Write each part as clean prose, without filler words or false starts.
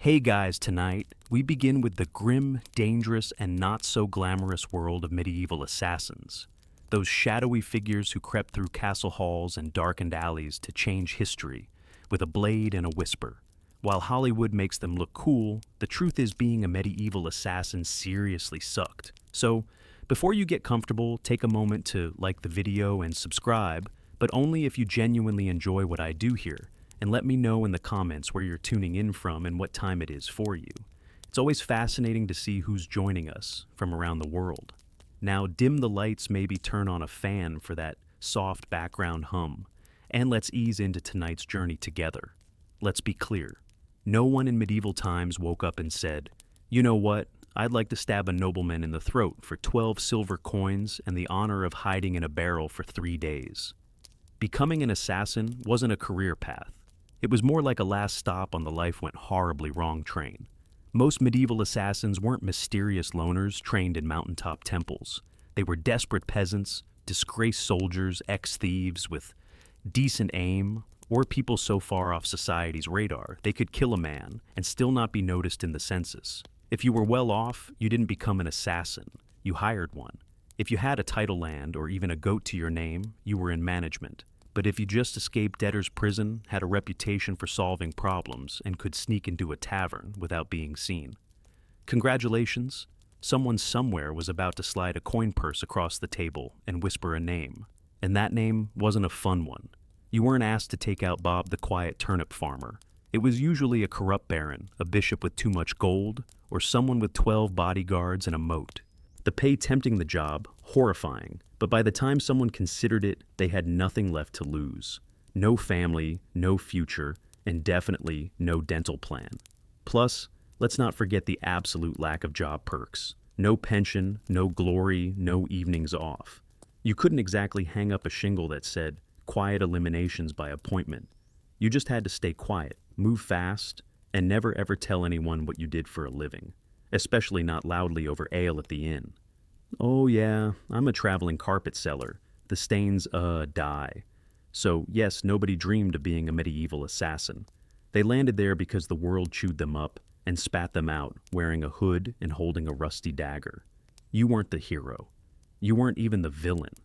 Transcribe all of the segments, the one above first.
Hey guys, tonight we begin with the grim, dangerous, and not so glamorous world of medieval assassins. Those shadowy figures who crept through castle halls and darkened alleys to change history with a blade and a whisper. While Hollywood makes them look cool, the truth is being a medieval assassin seriously sucked. So, before you get comfortable, take a moment to like the video and subscribe, but only if you genuinely enjoy what I do here. And let me know in the comments where you're tuning in from and what time it is for you. It's always fascinating to see who's joining us from around the world. Now dim the lights, maybe turn on a fan for that soft background hum, and let's ease into tonight's journey together. Let's be clear. No one in medieval times woke up and said, "You know what? I'd like to stab a nobleman in the throat for 12 silver coins and the honor of hiding in a barrel for 3 days." Becoming an assassin wasn't a career path. It was more like a last stop on the life went horribly wrong train. Most medieval assassins weren't mysterious loners trained in mountaintop temples. They were desperate peasants, disgraced soldiers, ex-thieves with decent aim, or people so far off society's radar they could kill a man and still not be noticed in the census. If you were well off, you didn't become an assassin, you hired one. If you had a title land or even a goat to your name, you were in management. But if you just escaped debtor's prison, had a reputation for solving problems, and could sneak into a tavern without being seen, congratulations, someone somewhere was about to slide a coin purse across the table and whisper a name. And that name wasn't a fun one. You weren't asked to take out Bob the quiet turnip farmer. It was usually a corrupt baron, a bishop with too much gold, or someone with 12 bodyguards and a moat. The pay tempting the job, horrifying, but by the time someone considered it, they had nothing left to lose. No family, no future, and definitely no dental plan. Plus, let's not forget the absolute lack of job perks. No pension, no glory, no evenings off. You couldn't exactly hang up a shingle that said, "Quiet eliminations by appointment." You just had to stay quiet, move fast, and never ever tell anyone what you did for a living. Especially not loudly over ale at the inn. "Oh yeah, I'm a traveling carpet seller. The stains, die." So yes, nobody dreamed of being a medieval assassin. They landed there because the world chewed them up and spat them out, wearing a hood and holding a rusty dagger. You weren't the hero. You weren't even the villain.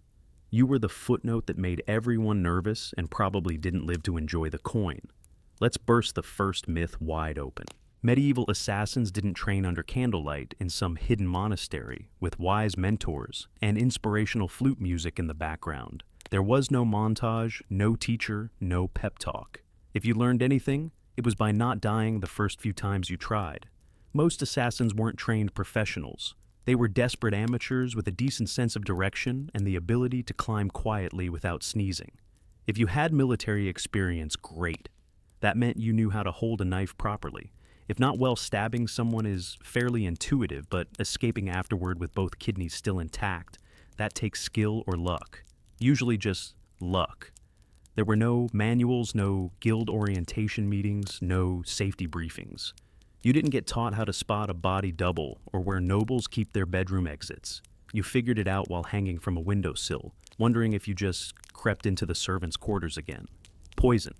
You were the footnote that made everyone nervous and probably didn't live to enjoy the coin. Let's burst the first myth wide open. Medieval assassins didn't train under candlelight in some hidden monastery with wise mentors and inspirational flute music in the background. There was no montage, no teacher, no pep talk. If you learned anything, it was by not dying the first few times you tried. Most assassins weren't trained professionals. They were desperate amateurs with a decent sense of direction and the ability to climb quietly without sneezing. If you had military experience, great. That meant you knew how to hold a knife properly. If not well, stabbing someone is fairly intuitive, but escaping afterward with both kidneys still intact, that takes skill or luck. Usually just luck. There were no manuals, no guild orientation meetings, no safety briefings. You didn't get taught how to spot a body double or where nobles keep their bedroom exits. You figured it out while hanging from a windowsill, wondering if you just crept into the servants' quarters again. Poison.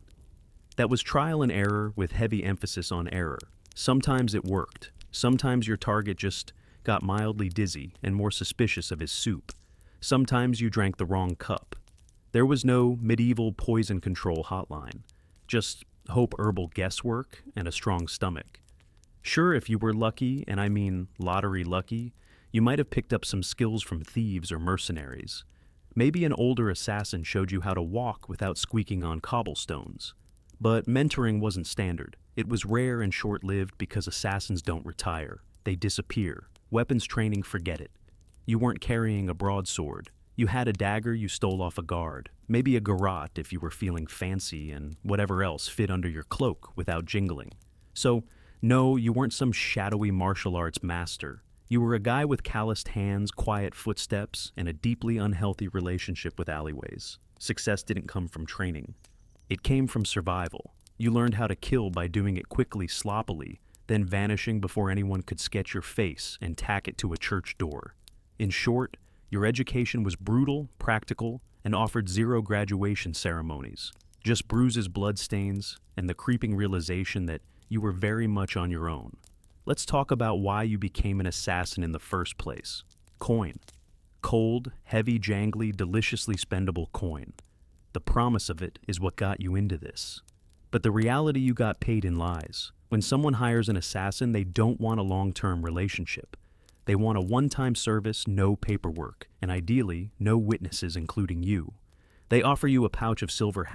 That was trial and error with heavy emphasis on error. Sometimes it worked. Sometimes your target just got mildly dizzy and more suspicious of his soup. Sometimes you drank the wrong cup. There was no medieval poison control hotline. Just hope herbal guesswork and a strong stomach. Sure, if you were lucky, and I mean lottery lucky, you might have picked up some skills from thieves or mercenaries. Maybe an older assassin showed you how to walk without squeaking on cobblestones. But mentoring wasn't standard. It was rare and short-lived because assassins don't retire. They disappear. Weapons training, forget it. You weren't carrying a broadsword. You had a dagger you stole off a guard. Maybe a garrote if you were feeling fancy, and whatever else fit under your cloak without jingling. So, no, you weren't some shadowy martial arts master. You were a guy with calloused hands, quiet footsteps, and a deeply unhealthy relationship with alleyways. Success didn't come from training. It came from survival. You learned how to kill by doing it quickly, sloppily, then vanishing before anyone could sketch your face and tack it to a church door. In short, your education was brutal, practical, and offered zero graduation ceremonies. Just bruises, bloodstains, and the creeping realization that you were very much on your own. Let's talk about why you became an assassin in the first place. Coin. Cold, heavy, jangly, deliciously spendable coin. The promise of it is what got you into this. But the reality you got paid in lies. When someone hires an assassin, they don't want a long-term relationship. They want a one-time service, no paperwork, and ideally, no witnesses including you. They offer you a pouch of silver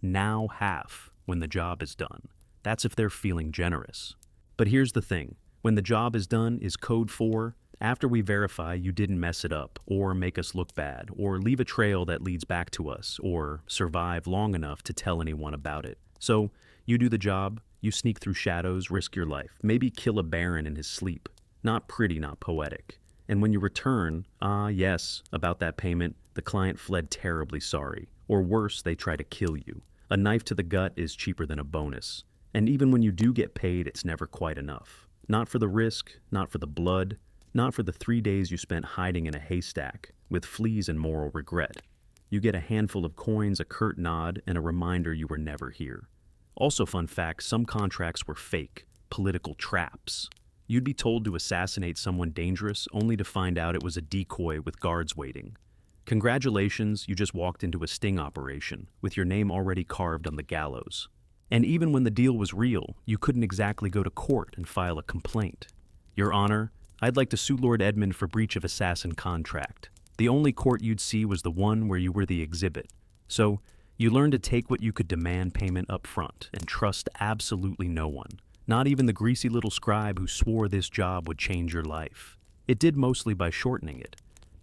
now half, when the job is done. That's if they're feeling generous. But here's the thing. When the job is done is code for, after we verify you didn't mess it up, or make us look bad, or leave a trail that leads back to us, or survive long enough to tell anyone about it. So, you do the job, you sneak through shadows, risk your life, maybe kill a baron in his sleep. Not pretty, not poetic. And when you return, yes, about that payment, the client fled terribly sorry. Or worse, they try to kill you. A knife to the gut is cheaper than a bonus. And even when you do get paid, it's never quite enough. Not for the risk, not for the blood, not for the 3 days you spent hiding in a haystack, with fleas and moral regret. You get a handful of coins, a curt nod, and a reminder you were never here. Also, fun fact, some contracts were fake, political traps. You'd be told to assassinate someone dangerous only to find out it was a decoy with guards waiting. Congratulations, you just walked into a sting operation, with your name already carved on the gallows. And even when the deal was real, you couldn't exactly go to court and file a complaint. Your Honor, I'd like to sue Lord Edmund for breach of assassin contract. The only court you'd see was the one where you were the exhibit. So, you learned to take what you could demand payment up front and trust absolutely no one. Not even the greasy little scribe who swore this job would change your life. It did mostly by shortening it.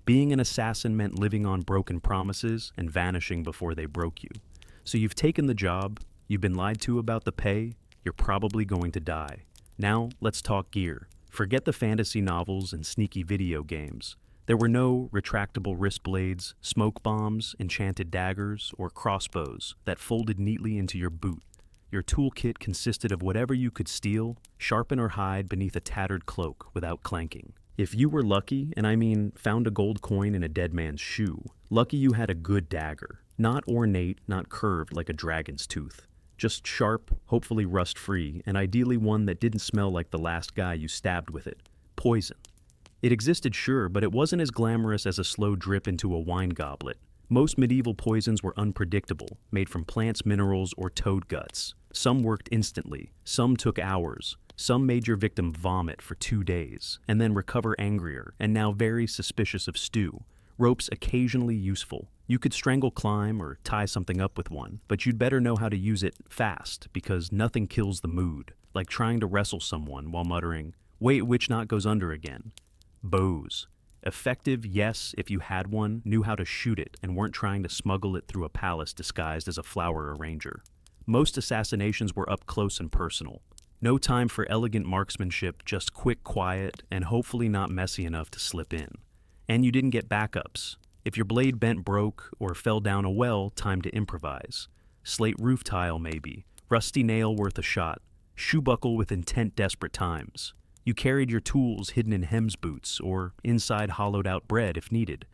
Being an assassin meant living on broken promises and vanishing before they broke you. So you've taken the job, you've been lied to about the pay, you're probably going to die. Now, let's talk gear. Forget the fantasy novels and sneaky video games. There were no retractable wrist blades, smoke bombs, enchanted daggers, or crossbows that folded neatly into your boot. Your toolkit consisted of whatever you could steal, sharpen or hide beneath a tattered cloak without clanking. If you were lucky, and I mean found a gold coin in a dead man's shoe, lucky you had a good dagger. Not ornate, not curved like a dragon's tooth. Just sharp, hopefully rust-free, and ideally one that didn't smell like the last guy you stabbed with it. Poison. It existed, sure, but it wasn't as glamorous as a slow drip into a wine goblet. Most medieval poisons were unpredictable, made from plants, minerals, or toad guts. Some worked instantly, some took hours, some made your victim vomit for 2 days, and then recover angrier, and now very suspicious of stew. Ropes occasionally useful. You could strangle climb or tie something up with one, but you'd better know how to use it fast, because nothing kills the mood, like trying to wrestle someone while muttering, "Wait, which knot goes under again?" Bows. Effective, yes, if you had one, knew how to shoot it, and weren't trying to smuggle it through a palace disguised as a flower arranger. Most assassinations were up close and personal. No time for elegant marksmanship, just quick, quiet, and hopefully not messy enough to slip in. And you didn't get backups. If your blade bent, broke, or fell down a well, time to improvise. Slate roof tile, maybe. Rusty nail worth a shot. Shoe buckle with intent desperate times. You carried your tools hidden in hem's boots, or inside hollowed-out bread if needed.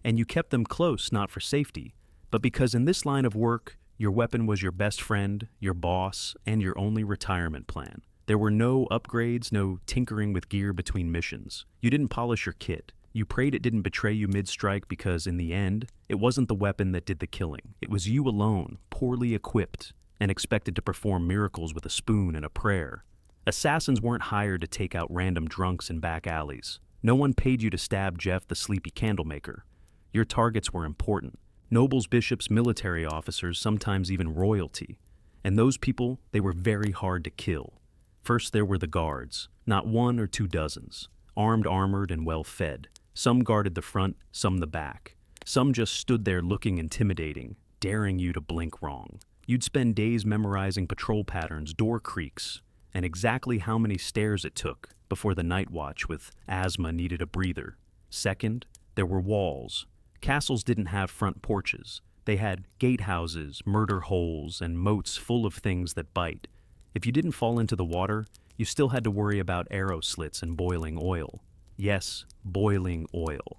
And you kept them close, not for safety, but because in this line of work, your weapon was your best friend, your boss, and your only retirement plan. There were no upgrades, no tinkering with gear between missions. You didn't polish your kit. You prayed it didn't betray you mid-strike because, in the end, it wasn't the weapon that did the killing. It was you alone, poorly equipped, and expected to perform miracles with a spoon and a prayer. Assassins weren't hired to take out random drunks in back alleys. No one paid you to stab Jeff the sleepy candlemaker. Your targets were important. Nobles, bishops, military officers, sometimes even royalty. And those people, they were very hard to kill. First there were the guards, not 1 or 2 dozens, armed, armored, and well-fed. Some guarded the front, some the back. Some just stood there looking intimidating, daring you to blink wrong. You'd spend days memorizing patrol patterns, door creaks, and exactly how many stairs it took before the night watch with asthma needed a breather. Second, there were walls. Castles didn't have front porches. They had gatehouses, murder holes, and moats full of things that bite. If you didn't fall into the water, you still had to worry about arrow slits and boiling oil. Yes, boiling oil.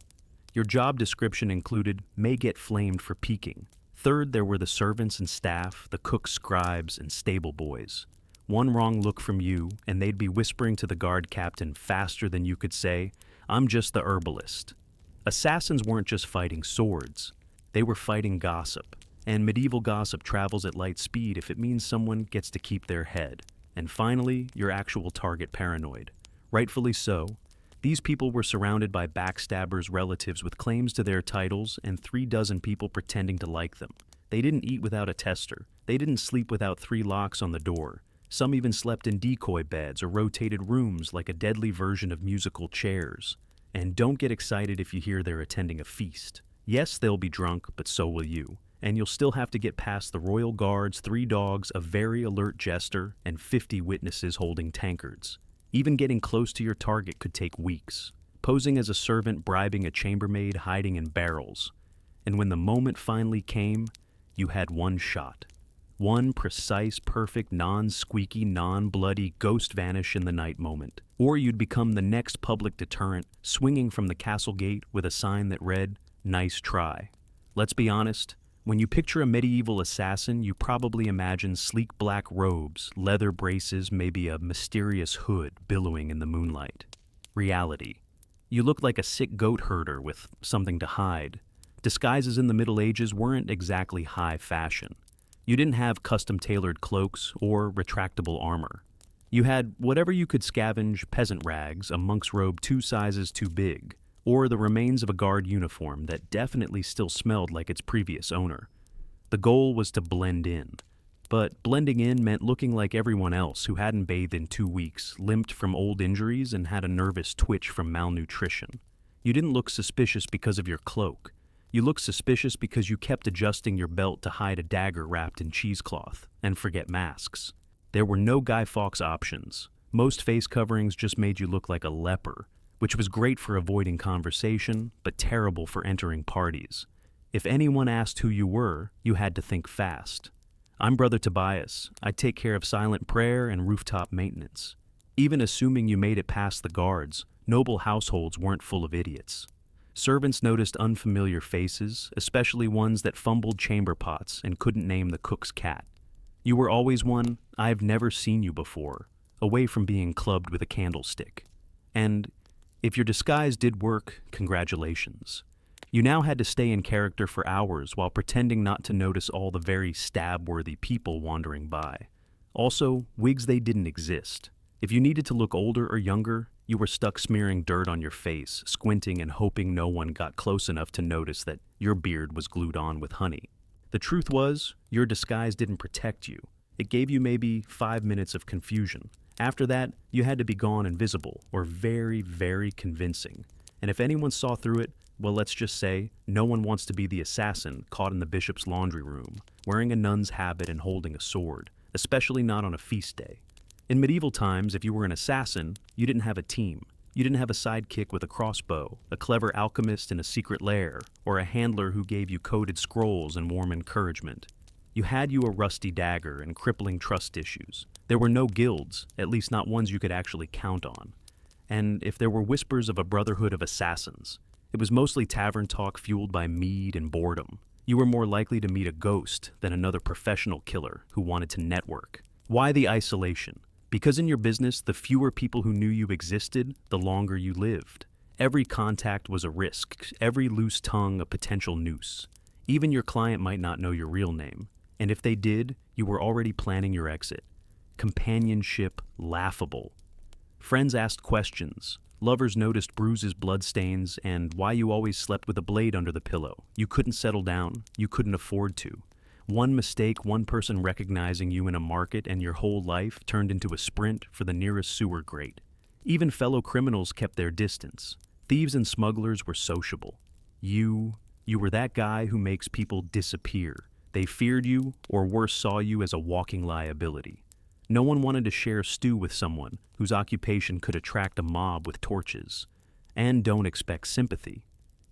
Your job description included may get flamed for peeking. Third, there were the servants and staff, the cooks, scribes, and stable boys. One wrong look from you, and they'd be whispering to the guard captain faster than you could say, "I'm just the herbalist." Assassins weren't just fighting swords, they were fighting gossip. And medieval gossip travels at light speed if it means someone gets to keep their head. And finally, your actual target paranoid. Rightfully so. These people were surrounded by backstabbers' relatives with claims to their titles and 36 people pretending to like them. They didn't eat without a tester. They didn't sleep without 3 locks on the door. Some even slept in decoy beds or rotated rooms like a deadly version of musical chairs. And don't get excited if you hear they're attending a feast. Yes, they'll be drunk, but so will you. And you'll still have to get past the royal guards, 3 dogs, a very alert jester, and 50 witnesses holding tankards. Even getting close to your target could take weeks. Posing as a servant, bribing a chambermaid, hiding in barrels. And when the moment finally came, you had one shot. One precise, perfect, non-squeaky, non-bloody ghost vanish in the night moment. Or you'd become the next public deterrent, swinging from the castle gate with a sign that read, "Nice try." Let's be honest, when you picture a medieval assassin, you probably imagine sleek black robes, leather braces, maybe a mysterious hood billowing in the moonlight. Reality. You look like a sick goat herder with something to hide. Disguises in the Middle Ages weren't exactly high fashion. You didn't have custom-tailored cloaks or retractable armor. You had whatever you could scavenge: peasant rags, a monk's robe 2 sizes too big, or the remains of a guard uniform that definitely still smelled like its previous owner. The goal was to blend in. But blending in meant looking like everyone else who hadn't bathed in 2 weeks, limped from old injuries, and had a nervous twitch from malnutrition. You didn't look suspicious because of your cloak. You looked suspicious because you kept adjusting your belt to hide a dagger wrapped in cheesecloth, and forget masks. There were no Guy Fawkes options. Most face coverings just made you look like a leper, which was great for avoiding conversation, but terrible for entering parties. If anyone asked who you were, you had to think fast. "I'm Brother Tobias. I take care of silent prayer and rooftop maintenance." Even assuming you made it past the guards, noble households weren't full of idiots. Servants noticed unfamiliar faces, especially ones that fumbled chamber pots and couldn't name the cook's cat. You were always one, "I've never seen you before," away from being clubbed with a candlestick. And if your disguise did work, congratulations. You now had to stay in character for hours while pretending not to notice all the very stab-worthy people wandering by. Also, wigs, they didn't exist. If you needed to look older or younger, you were stuck smearing dirt on your face, squinting and hoping no one got close enough to notice that your beard was glued on with honey. The truth was, your disguise didn't protect you. It gave you maybe 5 minutes of confusion. After that, you had to be gone invisible, or very, very convincing. And if anyone saw through it, well, let's just say, no one wants to be the assassin caught in the bishop's laundry room, wearing a nun's habit and holding a sword, especially not on a feast day. In medieval times, if you were an assassin, you didn't have a team. You didn't have a sidekick with a crossbow, a clever alchemist in a secret lair, or a handler who gave you coded scrolls and warm encouragement. You had a rusty dagger and crippling trust issues. There were no guilds, at least not ones you could actually count on. And if there were whispers of a brotherhood of assassins, it was mostly tavern talk fueled by mead and boredom. You were more likely to meet a ghost than another professional killer who wanted to network. Why the isolation? Because in your business, the fewer people who knew you existed, the longer you lived. Every contact was a risk, every loose tongue a potential noose. Even your client might not know your real name. And if they did, you were already planning your exit. Companionship laughable. Friends asked questions. Lovers noticed bruises, bloodstains, and why you always slept with a blade under the pillow. You couldn't settle down. You couldn't afford to. One mistake, one person recognizing you in a market, and your whole life turned into a sprint for the nearest sewer grate. Even fellow criminals kept their distance. Thieves and smugglers were sociable. You were that guy who makes people disappear. They feared you, or worse, saw you as a walking liability. No one wanted to share stew with someone whose occupation could attract a mob with torches. And don't expect sympathy.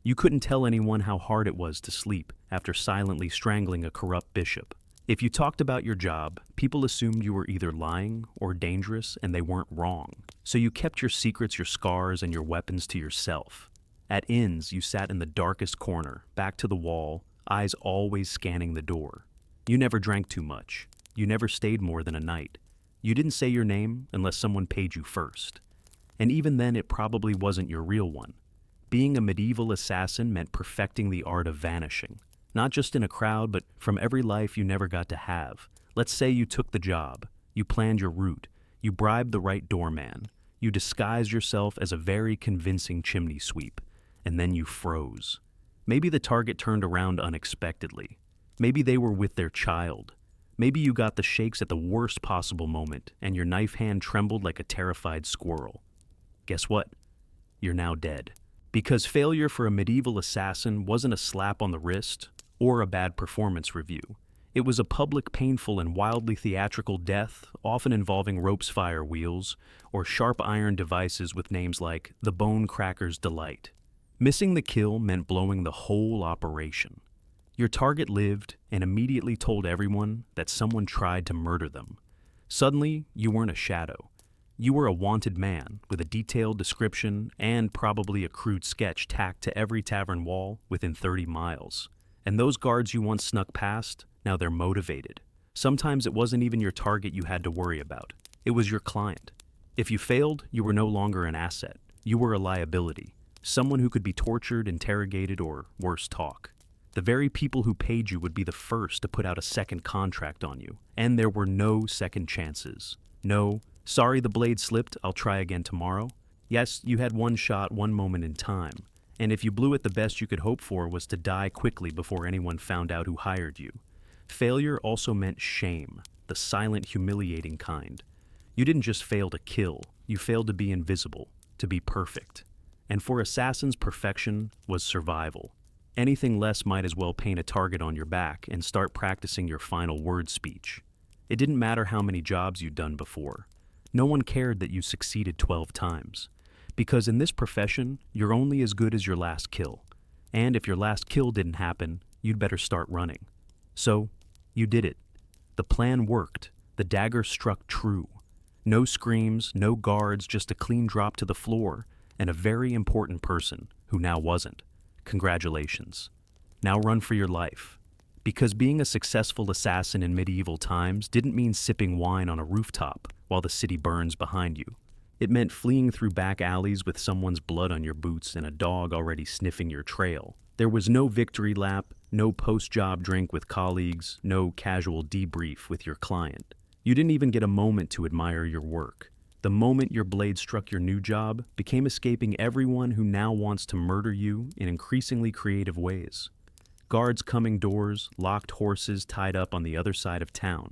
You couldn't tell anyone how hard it was to sleep after silently strangling a corrupt bishop. If you talked about your job, people assumed you were either lying or dangerous, and they weren't wrong. So you kept your secrets, your scars, and your weapons to yourself. At inns, you sat in the darkest corner, back to the wall, eyes always scanning the door. You never drank too much. You never stayed more than a night. You didn't say your name unless someone paid you first. And even then, it probably wasn't your real one. Being a medieval assassin meant perfecting the art of vanishing, not just in a crowd, but from every life you never got to have. Let's say you took the job, you planned your route, you bribed the right doorman, you disguised yourself as a very convincing chimney sweep, and then you froze. Maybe the target turned around unexpectedly. Maybe they were with their child. Maybe you got the shakes at the worst possible moment, and your knife hand trembled like a terrified squirrel. Guess what? You're now dead. Because failure for a medieval assassin wasn't a slap on the wrist or a bad performance review. It was a public, painful, and wildly theatrical death, often involving rope's fire wheels or sharp iron devices with names like the Bone Cracker's Delight. Missing the kill meant blowing the whole operation. Your target lived and immediately told everyone that someone tried to murder them. Suddenly, you weren't a shadow. You were a wanted man with a detailed description and probably a crude sketch tacked to every tavern wall within 30 miles. And those guards you once snuck past, now they're motivated. Sometimes it wasn't even your target you had to worry about. It was your client. If you failed, you were no longer an asset. You were a liability. Someone who could be tortured, interrogated, or worse, talk. The very people who paid you would be the first to put out a second contract on you. And there were no second chances. No, sorry the blade slipped, I'll try again tomorrow. Yes, you had one shot, one moment in time. And if you blew it, the best you could hope for was to die quickly before anyone found out who hired you. Failure also meant shame, the silent, humiliating kind. You didn't just fail to kill, you failed to be invisible, to be perfect. And for assassins, perfection was survival. Anything less might as well paint a target on your back and start practicing your final word speech. It didn't matter how many jobs you'd done before. No one cared that you succeeded 12 times. Because in this profession, you're only as good as your last kill. And if your last kill didn't happen, you'd better start running. So, you did it. The plan worked. The dagger struck true. No screams, no guards, just a clean drop to the floor, and a very important person who now wasn't. Congratulations. Now run for your life. Because being a successful assassin in medieval times didn't mean sipping wine on a rooftop while the city burns behind you. It meant fleeing through back alleys with someone's blood on your boots and a dog already sniffing your trail. There was no victory lap, no post-job drink with colleagues, no casual debrief with your client. You didn't even get a moment to admire your work. The moment your blade struck your new job became escaping everyone who now wants to murder you in increasingly creative ways. Guards coming doors, locked horses tied up on the other side of town.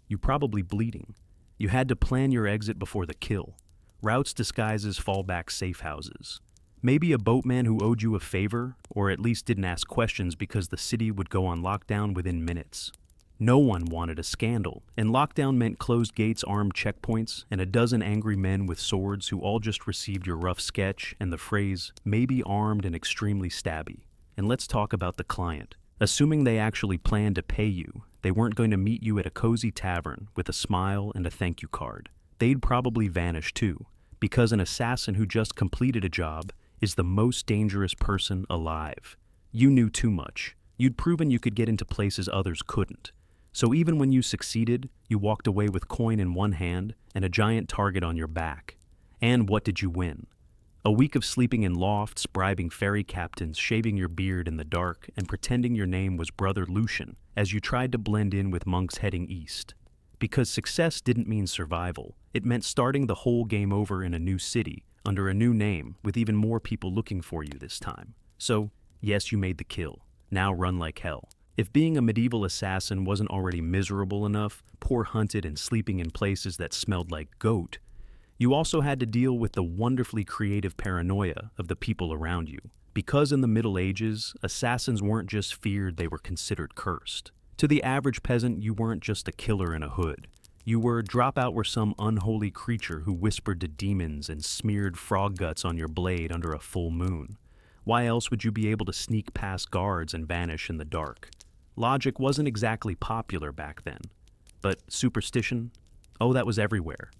You probably bleeding. You had to plan your exit before the kill. Routes, disguises, fallback safe houses. Maybe a boatman who owed you a favor, or at least didn't ask questions because the city would go on lockdown within minutes. No one wanted a scandal, and lockdown meant closed gates, armed checkpoints, and a dozen angry men with swords who all just received your rough sketch and the phrase, maybe armed and extremely stabby. And let's talk about the client. Assuming they actually planned to pay you, they weren't going to meet you at a cozy tavern with a smile and a thank you card. They'd probably vanish too, because an assassin who just completed a job is the most dangerous person alive. You knew too much. You'd proven you could get into places others couldn't. So even when you succeeded, you walked away with coin in one hand and a giant target on your back. And what did you win? A week of sleeping in lofts, bribing ferry captains, shaving your beard in the dark, and pretending your name was Brother Lucian as you tried to blend in with monks heading east. Because success didn't mean survival. It meant starting the whole game over in a new city, under a new name, with even more people looking for you this time. So, yes, you made the kill. Now run like hell. If being a medieval assassin wasn't already miserable enough, poor hunted and sleeping in places that smelled like goat, you also had to deal with the wonderfully creative paranoia of the people around you. Because in the Middle Ages, assassins weren't just feared, they were considered cursed. To the average peasant, you weren't just a killer in a hood. You were dropout were some unholy creature who whispered to demons and smeared frog guts on your blade under a full moon. Why else would you be able to sneak past guards and vanish in the dark? Logic wasn't exactly popular back then. But superstition? Oh, that was everywhere.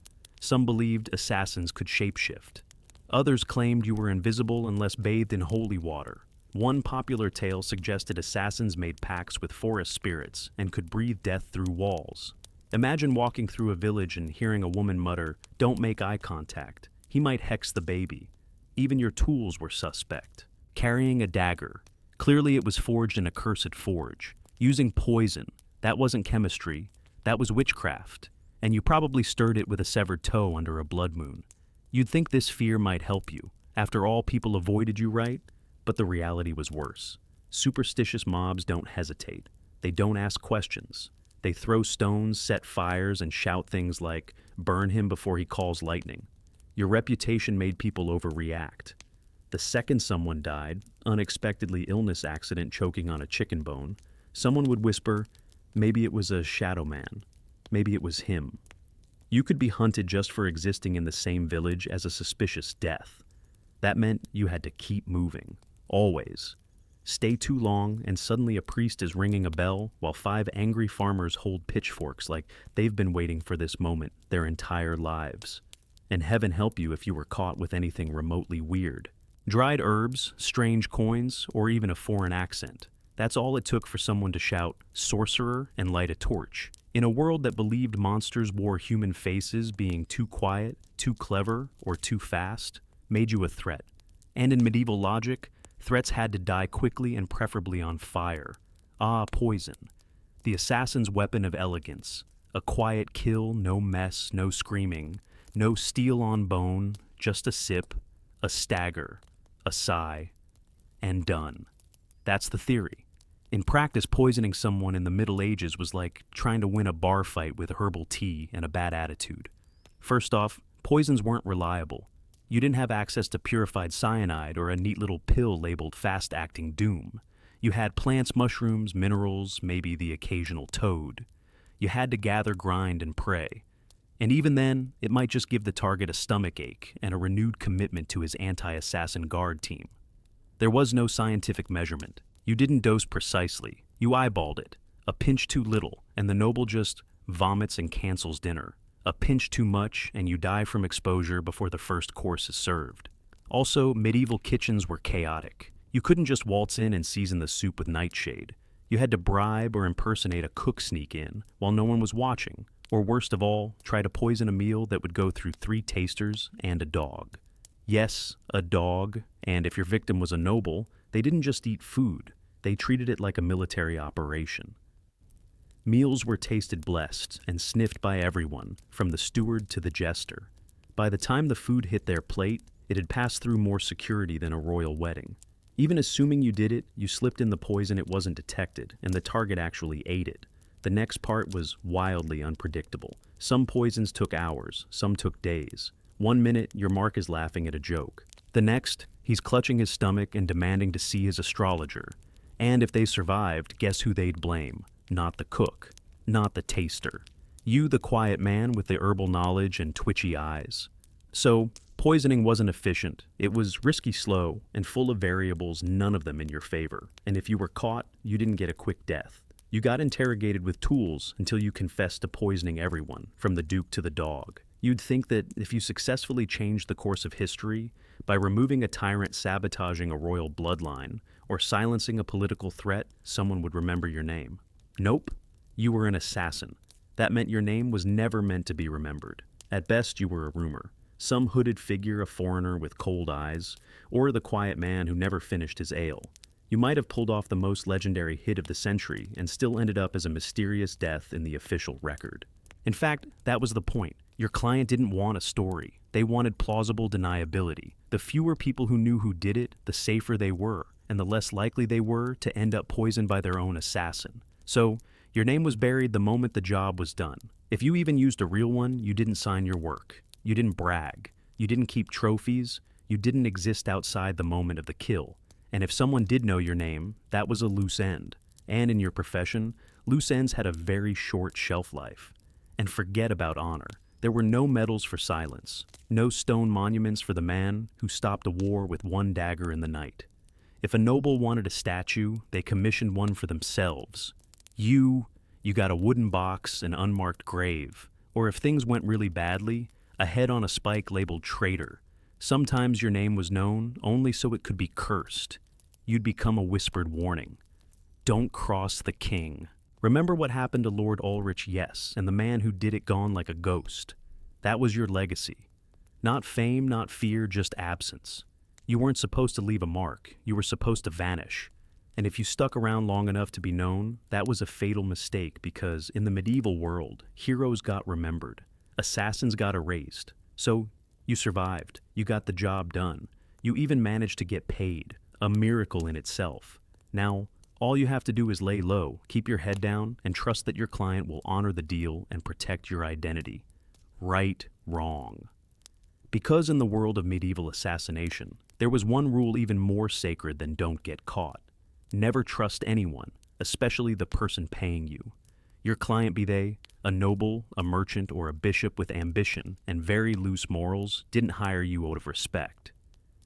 Some believed assassins could shapeshift. Others claimed you were invisible unless bathed in holy water. One popular tale suggested assassins made pacts with forest spirits and could breathe death through walls. Imagine walking through a village and hearing a woman mutter, "Don't make eye contact. He might hex the baby." Even your tools were suspect. Carrying a dagger. Clearly it was forged in a cursed forge. Using poison. That wasn't chemistry. That was witchcraft. And you probably stirred it with a severed toe under a blood moon. You'd think this fear might help you. After all, people avoided you, right? But the reality was worse. Superstitious mobs don't hesitate. They don't ask questions. They throw stones, set fires, and shout things like, "Burn him before he calls lightning." Your reputation made people overreact. The second someone died, unexpectedly illness accident choking on a chicken bone, someone would whisper, "Maybe it was a shadow man. Maybe it was him." You could be hunted just for existing in the same village as a suspicious death. That meant you had to keep moving. Always. Stay too long, and suddenly a priest is ringing a bell while 5 angry farmers hold pitchforks like they've been waiting for this moment their entire lives. And heaven help you if you were caught with anything remotely weird. Dried herbs, strange coins, or even a foreign accent. That's all it took for someone to shout, "Sorcerer," and light a torch. In a world that believed monsters wore human faces, being too quiet, too clever, or too fast made you a threat. And in medieval logic, threats had to die quickly and preferably on fire. Poison. The assassin's weapon of elegance. A quiet kill, no mess, no screaming, no steel on bone, just a sip, a stagger, a sigh, and done. That's the theory. In practice, poisoning someone in the Middle Ages was like trying to win a bar fight with herbal tea and a bad attitude. First off, poisons weren't reliable. You didn't have access to purified cyanide or a neat little pill labeled fast-acting doom. You had plants, mushrooms, minerals, maybe the occasional toad. You had to gather, grind, and pray. And even then, it might just give the target a stomach ache and a renewed commitment to his anti-assassin guard team. There was no scientific measurement. You didn't dose precisely. You eyeballed it. A pinch too little, and the noble just vomits and cancels dinner. A pinch too much, and you die from exposure before the first course is served. Also, medieval kitchens were chaotic. You couldn't just waltz in and season the soup with nightshade. You had to bribe or impersonate a cook sneak in while no one was watching, or worst of all, try to poison a meal that would go through 3 tasters and a dog. Yes, a dog, and if your victim was a noble, they didn't just eat food, they treated it like a military operation. Meals were tasted blessed and sniffed by everyone, from the steward to the jester. By the time the food hit their plate, it had passed through more security than a royal wedding. Even assuming you did it, you slipped in the poison, it wasn't detected, and the target actually ate it. The next part was wildly unpredictable. Some poisons took hours, some took days. 1 minute, your mark is laughing at a joke. The next, he's clutching his stomach and demanding to see his astrologer. And if they survived, guess who they'd blame? Not the cook, not the taster. You, the quiet man with the herbal knowledge and twitchy eyes. So, poisoning wasn't efficient. It was risky slow and full of variables, none of them in your favor. And if you were caught, you didn't get a quick death. You got interrogated with tools until you confessed to poisoning everyone, from the duke to the dog. You'd think that if you successfully changed the course of history, by removing a tyrant sabotaging a royal bloodline, or silencing a political threat, someone would remember your name. Nope, you were an assassin. That meant your name was never meant to be remembered. At best, you were a rumor. Some hooded figure, a foreigner with cold eyes, or the quiet man who never finished his ale. You might have pulled off the most legendary hit of the century and still ended up as a mysterious death in the official record. In fact, that was the point. Your client didn't want a story. They wanted plausible deniability. The fewer people who knew who did it, the safer they were, and the less likely they were to end up poisoned by their own assassin. So, your name was buried the moment the job was done. If you even used a real one, you didn't sign your work. You didn't brag. You didn't keep trophies. You didn't exist outside the moment of the kill. And if someone did know your name, that was a loose end. And in your profession, loose ends had a very short shelf life. And forget about honor. There were no medals for silence. No stone monuments for the man who stopped a war with 1 dagger in the night. If a noble wanted a statue, they commissioned one for themselves. You got a wooden box, an unmarked grave, or if things went really badly, a head on a spike labeled traitor. Sometimes your name was known only so it could be cursed. You'd become a whispered warning. Don't cross the king. Remember what happened to Lord Ulrich, yes, and the man who did it gone like a ghost. That was your legacy. Not fame, not fear, just absence. You weren't supposed to leave a mark, you were supposed to vanish. And if you stuck around long enough to be known, that was a fatal mistake because in the medieval world, heroes got remembered, assassins got erased. So you survived, you got the job done, you even managed to get paid, a miracle in itself. Now, all you have to do is lay low, keep your head down, and trust that your client will honor the deal and protect your identity. Right, wrong. Because in the world of medieval assassination, there was one rule even more sacred than don't get caught. Never trust anyone, especially the person paying you. Your client, be they a noble, a merchant, or a bishop with ambition and very loose morals, didn't hire you out of respect.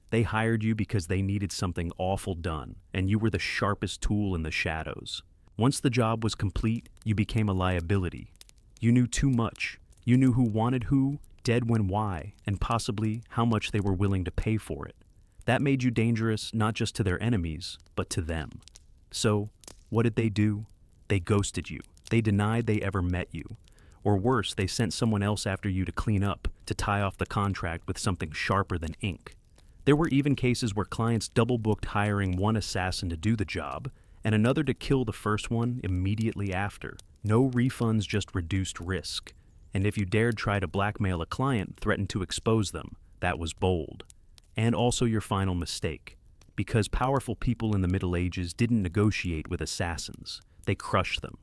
They hired you because they needed something awful done, and you were the sharpest tool in the shadows. Once the job was complete, you became a liability. You knew too much. You knew who wanted who, dead when why, and possibly how much they were willing to pay for it. That made you dangerous not just to their enemies, but to them. So, what did they do? They ghosted you. They denied they ever met you. Or worse, they sent someone else after you to clean up, to tie off the contract with something sharper than ink. There were even cases where clients double-booked hiring one assassin to do the job and another to kill the first one immediately after. No refunds, just reduced risk. And if you dared try to blackmail a client, threaten to expose them, that was bold. And also your final mistake. Because powerful people in the Middle Ages didn't negotiate with assassins. They crushed them.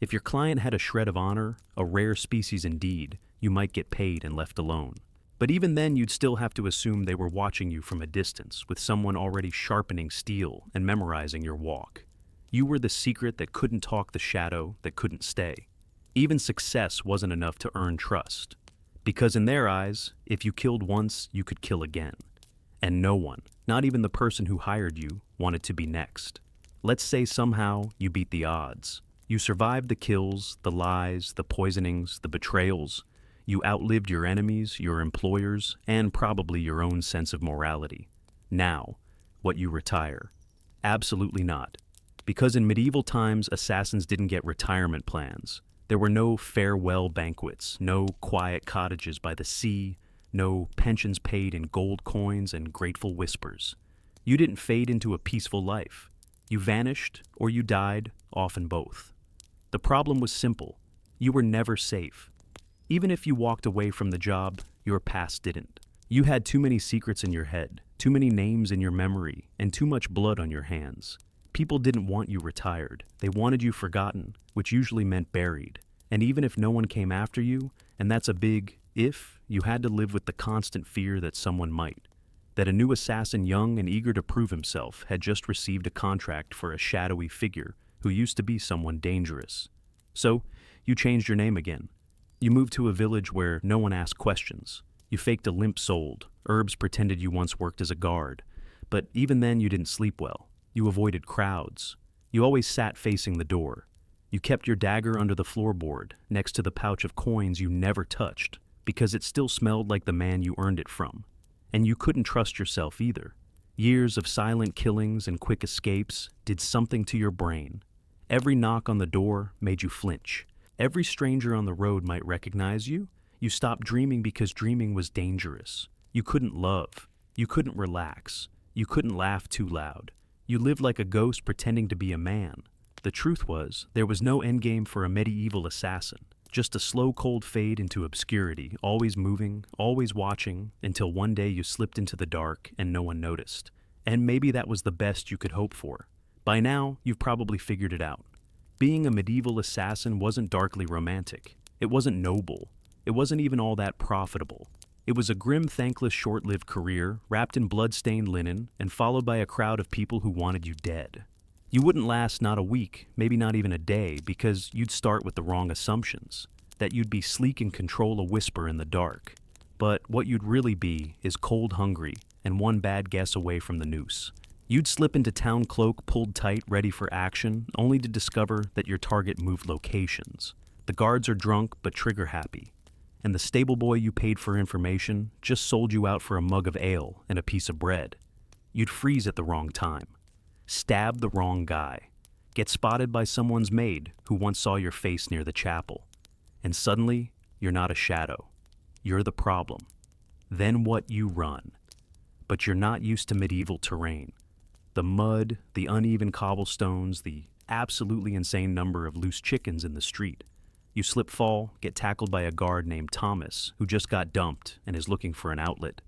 If your client had a shred of honor, a rare species indeed, you might get paid and left alone. But even then, you'd still have to assume they were watching you from a distance, with someone already sharpening steel and memorizing your walk. You were the secret that couldn't talk, the shadow that couldn't stay. Even success wasn't enough to earn trust. Because in their eyes, if you killed once, you could kill again. And no one, not even the person who hired you, wanted to be next. Let's say somehow you beat the odds. You survived the kills, the lies, the poisonings, the betrayals. You outlived your enemies, your employers, and probably your own sense of morality. Now, what, you retire? Absolutely not. Because in medieval times, assassins didn't get retirement plans. There were no farewell banquets, no quiet cottages by the sea, no pensions paid in gold coins and grateful whispers. You didn't fade into a peaceful life. You vanished, or you died, often both. The problem was simple. You were never safe. Even if you walked away from the job, your past didn't. You had too many secrets in your head, too many names in your memory, and too much blood on your hands. People didn't want you retired. They wanted you forgotten, which usually meant buried. And even if no one came after you, and that's a big if, you had to live with the constant fear that someone might. That a new assassin, young and eager to prove himself, had just received a contract for a shadowy figure who used to be someone dangerous. So, you changed your name again. You moved to a village where no one asked questions. You faked a limp sold. Herbs pretended you once worked as a guard. But even then you didn't sleep well. You avoided crowds. You always sat facing the door. You kept your dagger under the floorboard, next to the pouch of coins you never touched, because it still smelled like the man you earned it from. And you couldn't trust yourself either. Years of silent killings and quick escapes did something to your brain. Every knock on the door made you flinch. Every stranger on the road might recognize you. You stopped dreaming because dreaming was dangerous. You couldn't love. You couldn't relax. You couldn't laugh too loud. You lived like a ghost pretending to be a man. The truth was, there was no endgame for a medieval assassin. Just a slow, cold fade into obscurity, always moving, always watching, until one day you slipped into the dark and no one noticed. And maybe that was the best you could hope for. By now, you've probably figured it out. Being a medieval assassin wasn't darkly romantic. It wasn't noble. It wasn't even all that profitable. It was a grim, thankless, short-lived career, wrapped in blood-stained linen, and followed by a crowd of people who wanted you dead. You wouldn't last not a week, maybe not even a day, because you'd start with the wrong assumptions. That you'd be sleek and control a whisper in the dark. But what you'd really be is cold hungry, and one bad guess away from the noose. You'd slip into town cloak pulled tight, ready for action, only to discover that your target moved locations. The guards are drunk but trigger happy. And the stable boy you paid for information just sold you out for a mug of ale and a piece of bread. You'd freeze at the wrong time. Stab the wrong guy. Get spotted by someone's maid who once saw your face near the chapel. And suddenly, you're not a shadow. You're the problem. Then what? You run. But you're not used to medieval terrain. The mud, the uneven cobblestones, the absolutely insane number of loose chickens in the street. You slip, fall, get tackled by a guard named Thomas, who just got dumped and is looking for an outlet.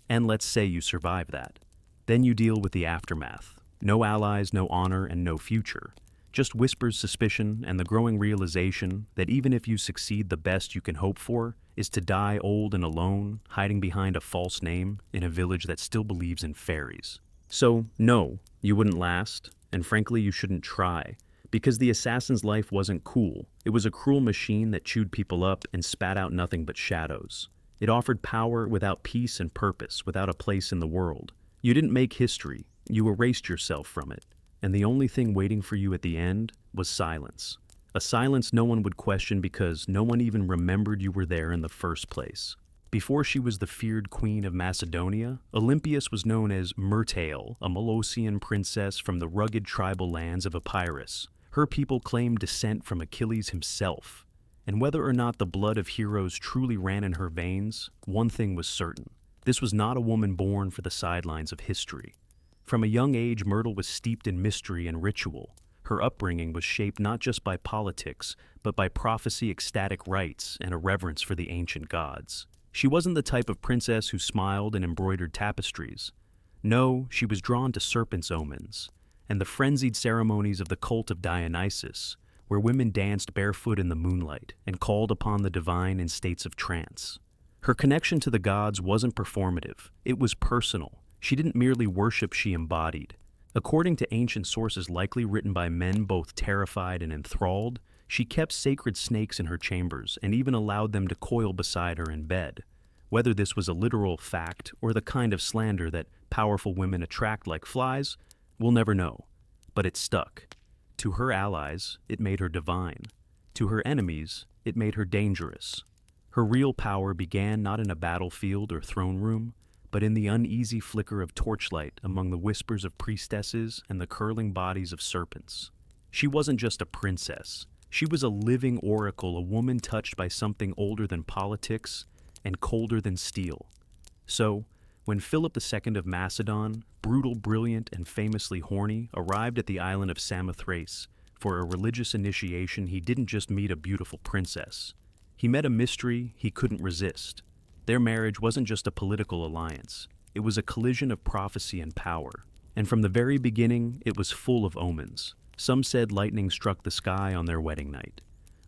And let's say you survive that. Then you deal with the aftermath. No allies, no honor, and no future. Just whispers, suspicion, and the growing realization that even if you succeed, the best you can hope for is to die old and alone, hiding behind a false name in a village that still believes in fairies. So, no, you wouldn't last, and frankly, you shouldn't try, because the assassin's life wasn't cool. It was a cruel machine that chewed people up and spat out nothing but shadows. It offered power without peace and purpose, without a place in the world. You didn't make history, you erased yourself from it, and the only thing waiting for you at the end was silence. A silence no one would question because no one even remembered you were there in the first place. Before she was the feared queen of Macedonia, Olympias was known as Myrtale, a Molossian princess from the rugged tribal lands of Epirus. Her people claimed descent from Achilles himself. And whether or not the blood of heroes truly ran in her veins, one thing was certain. This was not a woman born for the sidelines of history. From a young age, Myrtle was steeped in mystery and ritual. Her upbringing was shaped not just by politics, but by prophecy, ecstatic rites, and a reverence for the ancient gods. She wasn't the type of princess who smiled and embroidered tapestries. No, she was drawn to serpents' omens, and the frenzied ceremonies of the cult of Dionysus, where women danced barefoot in the moonlight and called upon the divine in states of trance. Her connection to the gods wasn't performative, it was personal. She didn't merely worship, she embodied. According to ancient sources likely written by men both terrified and enthralled, she kept sacred snakes in her chambers and even allowed them to coil beside her in bed. Whether this was a literal fact or the kind of slander that powerful women attract like flies, we'll never know. But it stuck. To her allies, it made her divine. To her enemies, it made her dangerous. Her real power began not in a battlefield or throne room, but in the uneasy flicker of torchlight among the whispers of priestesses and the curling bodies of serpents. She wasn't just a princess. She was a living oracle, a woman touched by something older than politics and colder than steel. So, when Philip II of Macedon, brutal, brilliant, and famously horny, arrived at the island of Samothrace for a religious initiation, he didn't just meet a beautiful princess. He met a mystery he couldn't resist. Their marriage wasn't just a political alliance. It was a collision of prophecy and power. And from the very beginning, it was full of omens. Some said lightning struck the sky on their wedding night.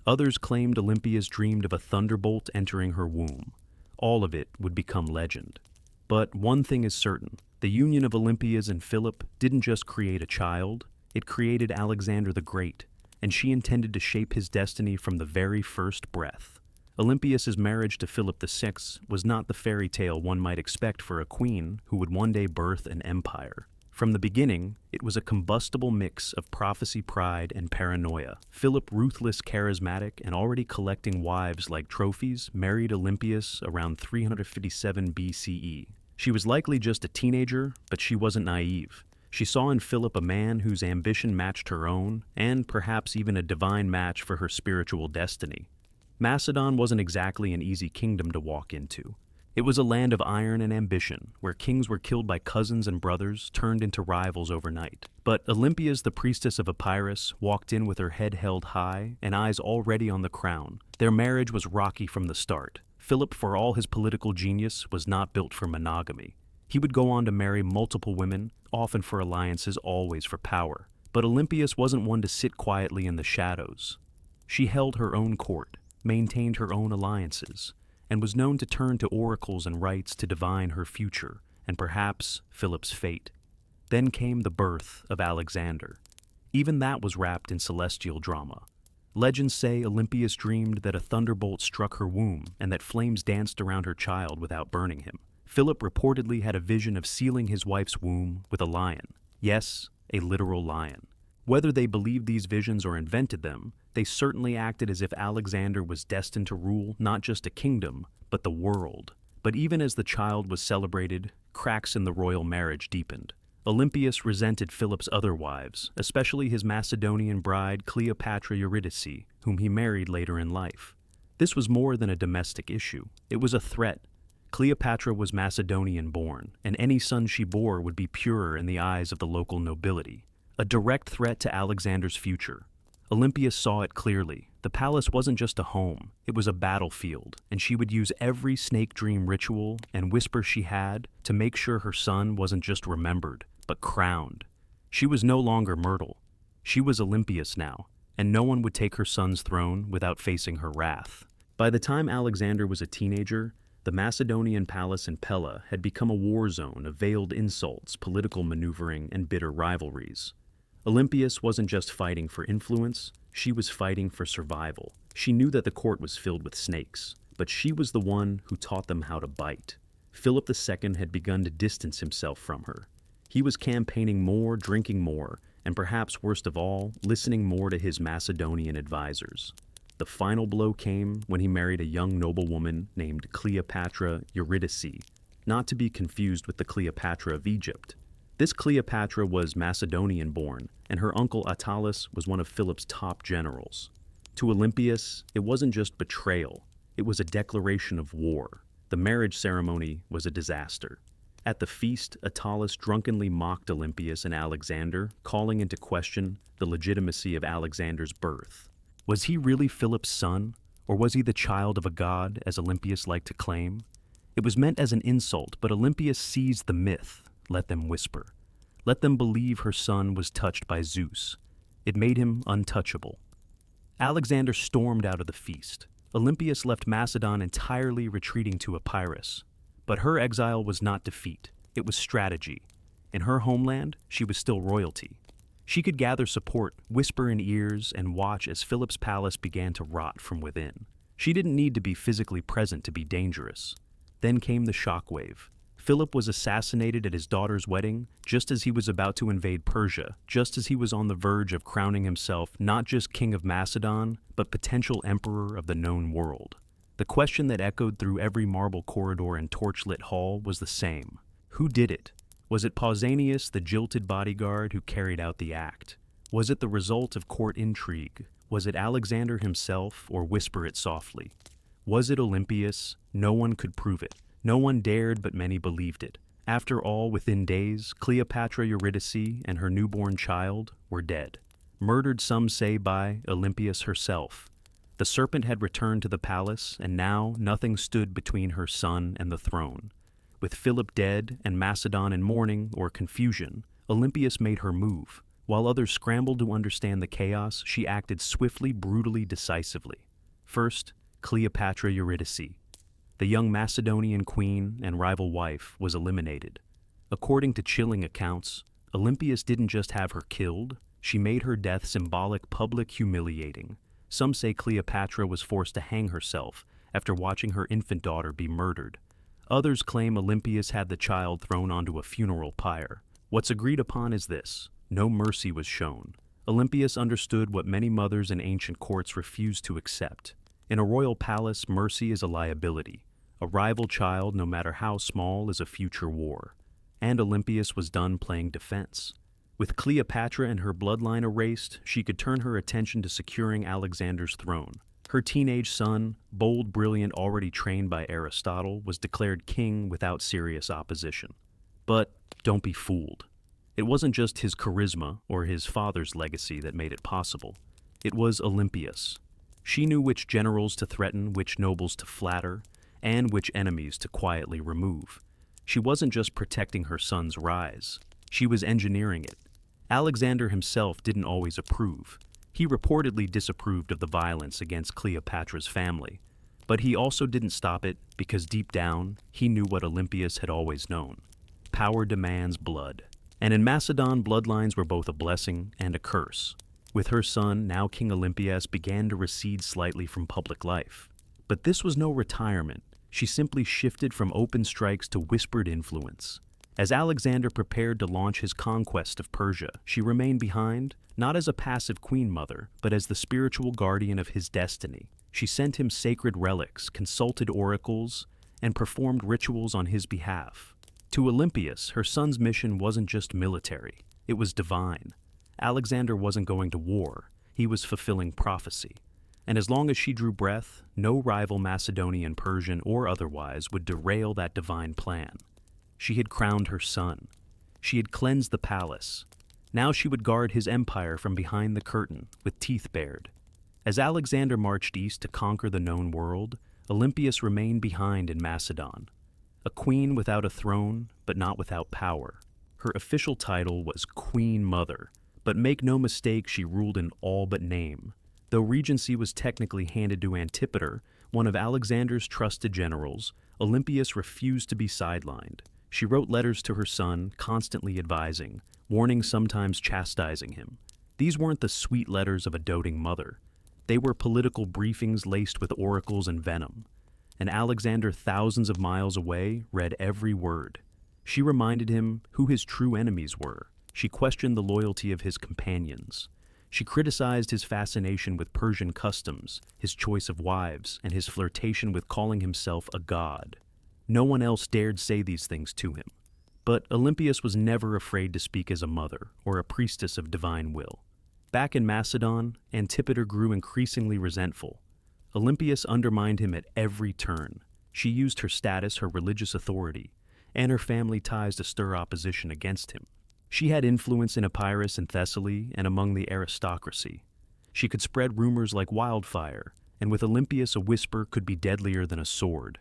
Others claimed Olympias dreamed of a thunderbolt entering her womb. All of it would become legend. But one thing is certain. The union of Olympias and Philip didn't just create a child, it created Alexander the Great, and she intended to shape his destiny from the very first breath. Olympias' marriage to Philip VI was not the fairy tale one might expect for a queen who would one day birth an empire. From the beginning, it was a combustible mix of prophecy, pride, and paranoia. Philip, ruthless, charismatic, and already collecting wives like trophies, married Olympias around 357 BCE. She was likely just a teenager, but she wasn't naive. She saw in Philip a man whose ambition matched her own, and perhaps even a divine match for her spiritual destiny. Macedon wasn't exactly an easy kingdom to walk into. It was a land of iron and ambition, where kings were killed by cousins and brothers, turned into rivals overnight. But Olympias, the priestess of Epirus, walked in with her head held high and eyes already on the crown. Their marriage was rocky from the start. Philip, for all his political genius, was not built for monogamy. He would go on to marry multiple women, often for alliances, always for power. But Olympias wasn't one to sit quietly in the shadows. She held her own court, maintained her own alliances, and was known to turn to oracles and rites to divine her future, and perhaps Philip's fate. Then came the birth of Alexander. Even that was wrapped in celestial drama. Legends say Olympias dreamed that a thunderbolt struck her womb and that flames danced around her child without burning him. Philip reportedly had a vision of sealing his wife's womb with a lion. Yes, a literal lion. Whether they believed these visions or invented them, they certainly acted as if Alexander was destined to rule not just a kingdom, but the world. But even as the child was celebrated, cracks in the royal marriage deepened. Olympias resented Philip's other wives, especially his Macedonian bride Cleopatra Eurydice, whom he married later in life. This was more than a domestic issue. It was a threat. Cleopatra was Macedonian-born, and any son she bore would be purer in the eyes of the local nobility. A direct threat to Alexander's future. Olympias saw it clearly. The palace wasn't just a home, it was a battlefield, and she would use every snake dream ritual and whisper she had to make sure her son wasn't just remembered, but crowned. She was no longer Myrtle. She was Olympias now, and no one would take her son's throne without facing her wrath. By the time Alexander was a teenager, the Macedonian palace in Pella had become a war zone of veiled insults, political maneuvering, and bitter rivalries. Olympias wasn't just fighting for influence, she was fighting for survival. She knew that the court was filled with snakes, but she was the one who taught them how to bite. Philip II had begun to distance himself from her. He was campaigning more, drinking more, and perhaps worst of all, listening more to his Macedonian advisors. The final blow came when he married a young noblewoman named Cleopatra Eurydice, not to be confused with the Cleopatra of Egypt. This Cleopatra was Macedonian-born, and her uncle Attalus was one of Philip's top generals. To Olympias, it wasn't just betrayal, it was a declaration of war. The marriage ceremony was a disaster. At the feast, Attalus drunkenly mocked Olympias and Alexander, calling into question the legitimacy of Alexander's birth. Was he really Philip's son, or was he the child of a god, as Olympias liked to claim? It was meant as an insult, but Olympias seized the myth. Let them whisper. Let them believe her son was touched by Zeus. It made him untouchable. Alexander stormed out of the feast. Olympias left Macedon entirely retreating to Epirus. But her exile was not defeat. It was strategy. In her homeland, she was still royalty. She could gather support, whisper in ears, and watch as Philip's palace began to rot from within. She didn't need to be physically present to be dangerous. Then came the shockwave. Philip was assassinated at his daughter's wedding, just as he was about to invade Persia, just as he was on the verge of crowning himself not just king of Macedon, but potential emperor of the known world. The question that echoed through every marble corridor and torchlit hall was the same. Who did it? Was it Pausanias, the jilted bodyguard who carried out the act? Was it the result of court intrigue? Was it Alexander himself, or whisper it softly? Was it Olympias? No one could prove it. No one dared, but many believed it. After all, within days, Cleopatra Eurydice and her newborn child were dead. Murdered, some say, by Olympias herself. The serpent had returned to the palace, and now nothing stood between her son and the throne. With Philip dead and Macedon in mourning or confusion, Olympias made her move. While others scrambled to understand the chaos, she acted swiftly, brutally, decisively. First, Cleopatra Eurydice. The young Macedonian queen and rival wife was eliminated. According to chilling accounts, Olympias didn't just have her killed, she made her death symbolic, public, humiliating. Some say Cleopatra was forced to hang herself after watching her infant daughter be murdered. Others claim Olympias had the child thrown onto a funeral pyre. What's agreed upon is this: no mercy was shown. Olympias understood what many mothers in ancient courts refused to accept. In a royal palace, mercy is a liability. A rival child, no matter how small, is a future war. And Olympias was done playing defense. With Cleopatra and her bloodline erased, she could turn her attention to securing Alexander's throne. Her teenage son, bold, brilliant, already trained by Aristotle, was declared king without serious opposition. But don't be fooled. It wasn't just his charisma or his father's legacy that made it possible. It was Olympias. She knew which generals to threaten, which nobles to flatter, and which enemies to quietly remove. She wasn't just protecting her son's rise. She was engineering it. Alexander himself didn't always approve. He reportedly disapproved of the violence against Cleopatra's family. But he also didn't stop it because deep down, he knew what Olympias had always known. Power demands blood. And in Macedon, bloodlines were both a blessing and a curse. With her son, now King Olympias, began to recede slightly from public life. But this was no retirement. She simply shifted from open strikes to whispered influence. As Alexander prepared to launch his conquest of Persia, she remained behind, not as a passive queen mother, but as the spiritual guardian of his destiny. She sent him sacred relics, consulted oracles, and performed rituals on his behalf. To Olympias, her son's mission wasn't just military, it was divine. Alexander wasn't going to war, he was fulfilling prophecy. And as long as she drew breath, no rival Macedonian, Persian, or otherwise would derail that divine plan. She had crowned her son. She had cleansed the palace. Now she would guard his empire from behind the curtain, with teeth bared. As Alexander marched east to conquer the known world, Olympias remained behind in Macedon. A queen without a throne, but not without power. Her official title was Queen Mother, but make no mistake, she ruled in all but name. Though regency was technically handed to Antipater, one of Alexander's trusted generals, Olympias refused to be sidelined. She wrote letters to her son, constantly advising, warning, sometimes chastising him. These weren't the sweet letters of a doting mother. They were political briefings laced with oracles and venom. And Alexander, thousands of miles away, read every word. She reminded him who his true enemies were. She questioned the loyalty of his companions. She criticized his fascination with Persian customs, his choice of wives, and his flirtation with calling himself a god. No one else dared say these things to him. But Olympias was never afraid to speak as a mother or a priestess of divine will. Back in Macedon, Antipater grew increasingly resentful. Olympias undermined him at every turn. She used her status, her religious authority, and her family ties to stir opposition against him. She had influence in Epirus and Thessaly and among the aristocracy. She could spread rumors like wildfire, and with Olympias a whisper could be deadlier than a sword.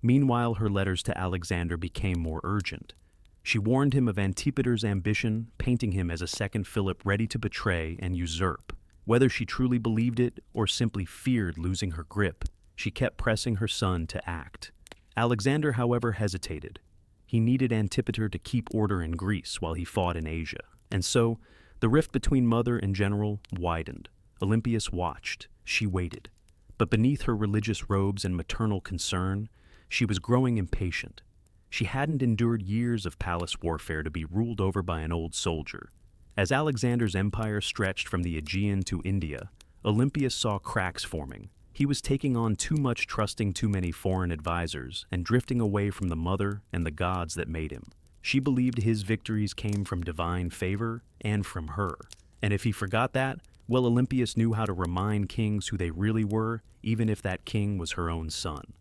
Meanwhile, her letters to Alexander became more urgent. She warned him of Antipater's ambition, painting him as a second Philip ready to betray and usurp. Whether she truly believed it or simply feared losing her grip, she kept pressing her son to act. Alexander, however, hesitated. He needed Antipater to keep order in Greece while he fought in Asia, and so the rift between mother and general widened. Olympias watched, she waited. But beneath her religious robes and maternal concern, she was growing impatient. She hadn't endured years of palace warfare to be ruled over by an old soldier. As Alexander's empire stretched from the Aegean to India, Olympias saw cracks forming. He was taking on too much, trusting too many foreign advisors, and drifting away from the mother and the gods that made him. She believed his victories came from divine favor and from her. And if he forgot that, well, Olympias knew how to remind kings who they really were, even if that king was her own son.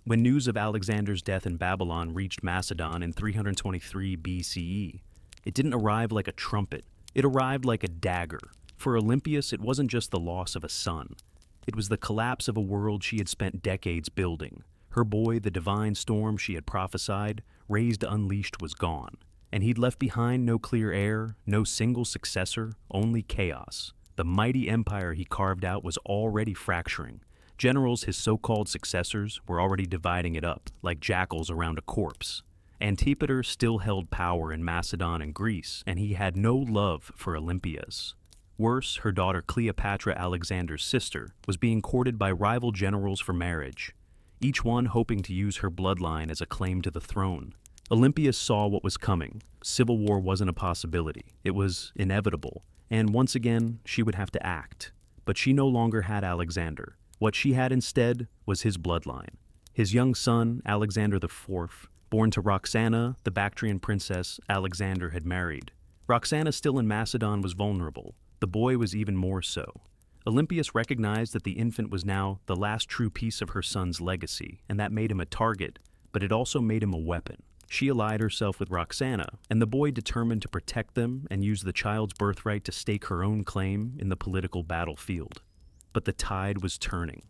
When news of Alexander's death in Babylon reached Macedon in 323 BCE, it didn't arrive like a trumpet. It arrived like a dagger. For Olympias, it wasn't just the loss of a son. It was the collapse of a world she had spent decades building. Her boy, the divine storm she had prophesied, raised unleashed, was gone. And he'd left behind no clear heir, no single successor, only chaos. The mighty empire he carved out was already fracturing. Generals, his so-called successors, were already dividing it up, like jackals around a corpse. Antipater still held power in Macedon and Greece, and he had no love for Olympias. Worse, her daughter Cleopatra, Alexander's sister, was being courted by rival generals for marriage, each one hoping to use her bloodline as a claim to the throne. Olympias saw what was coming. Civil war wasn't a possibility. It was inevitable, and once again, she would have to act. But she no longer had Alexander. What she had instead was his bloodline. His young son, Alexander IV, born to Roxana, the Bactrian princess Alexander had married. Roxana, still in Macedon, was vulnerable. The boy was even more so. Olympias recognized that the infant was now the last true piece of her son's legacy, and that made him a target, but it also made him a weapon. She allied herself with Roxana, and the boy determined to protect them and use the child's birthright to stake her own claim in the political battlefield. But the tide was turning.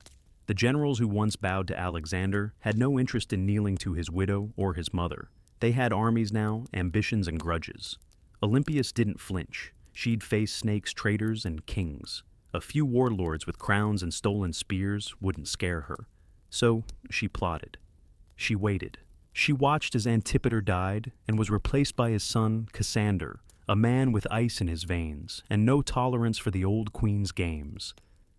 The generals who once bowed to Alexander had no interest in kneeling to his widow or his mother. They had armies now, ambitions and grudges. Olympias didn't flinch. She'd face snakes, traitors, and kings. A few warlords with crowns and stolen spears wouldn't scare her. So she plotted. She waited. She watched as Antipater died and was replaced by his son, Cassander, a man with ice in his veins and no tolerance for the old queen's games.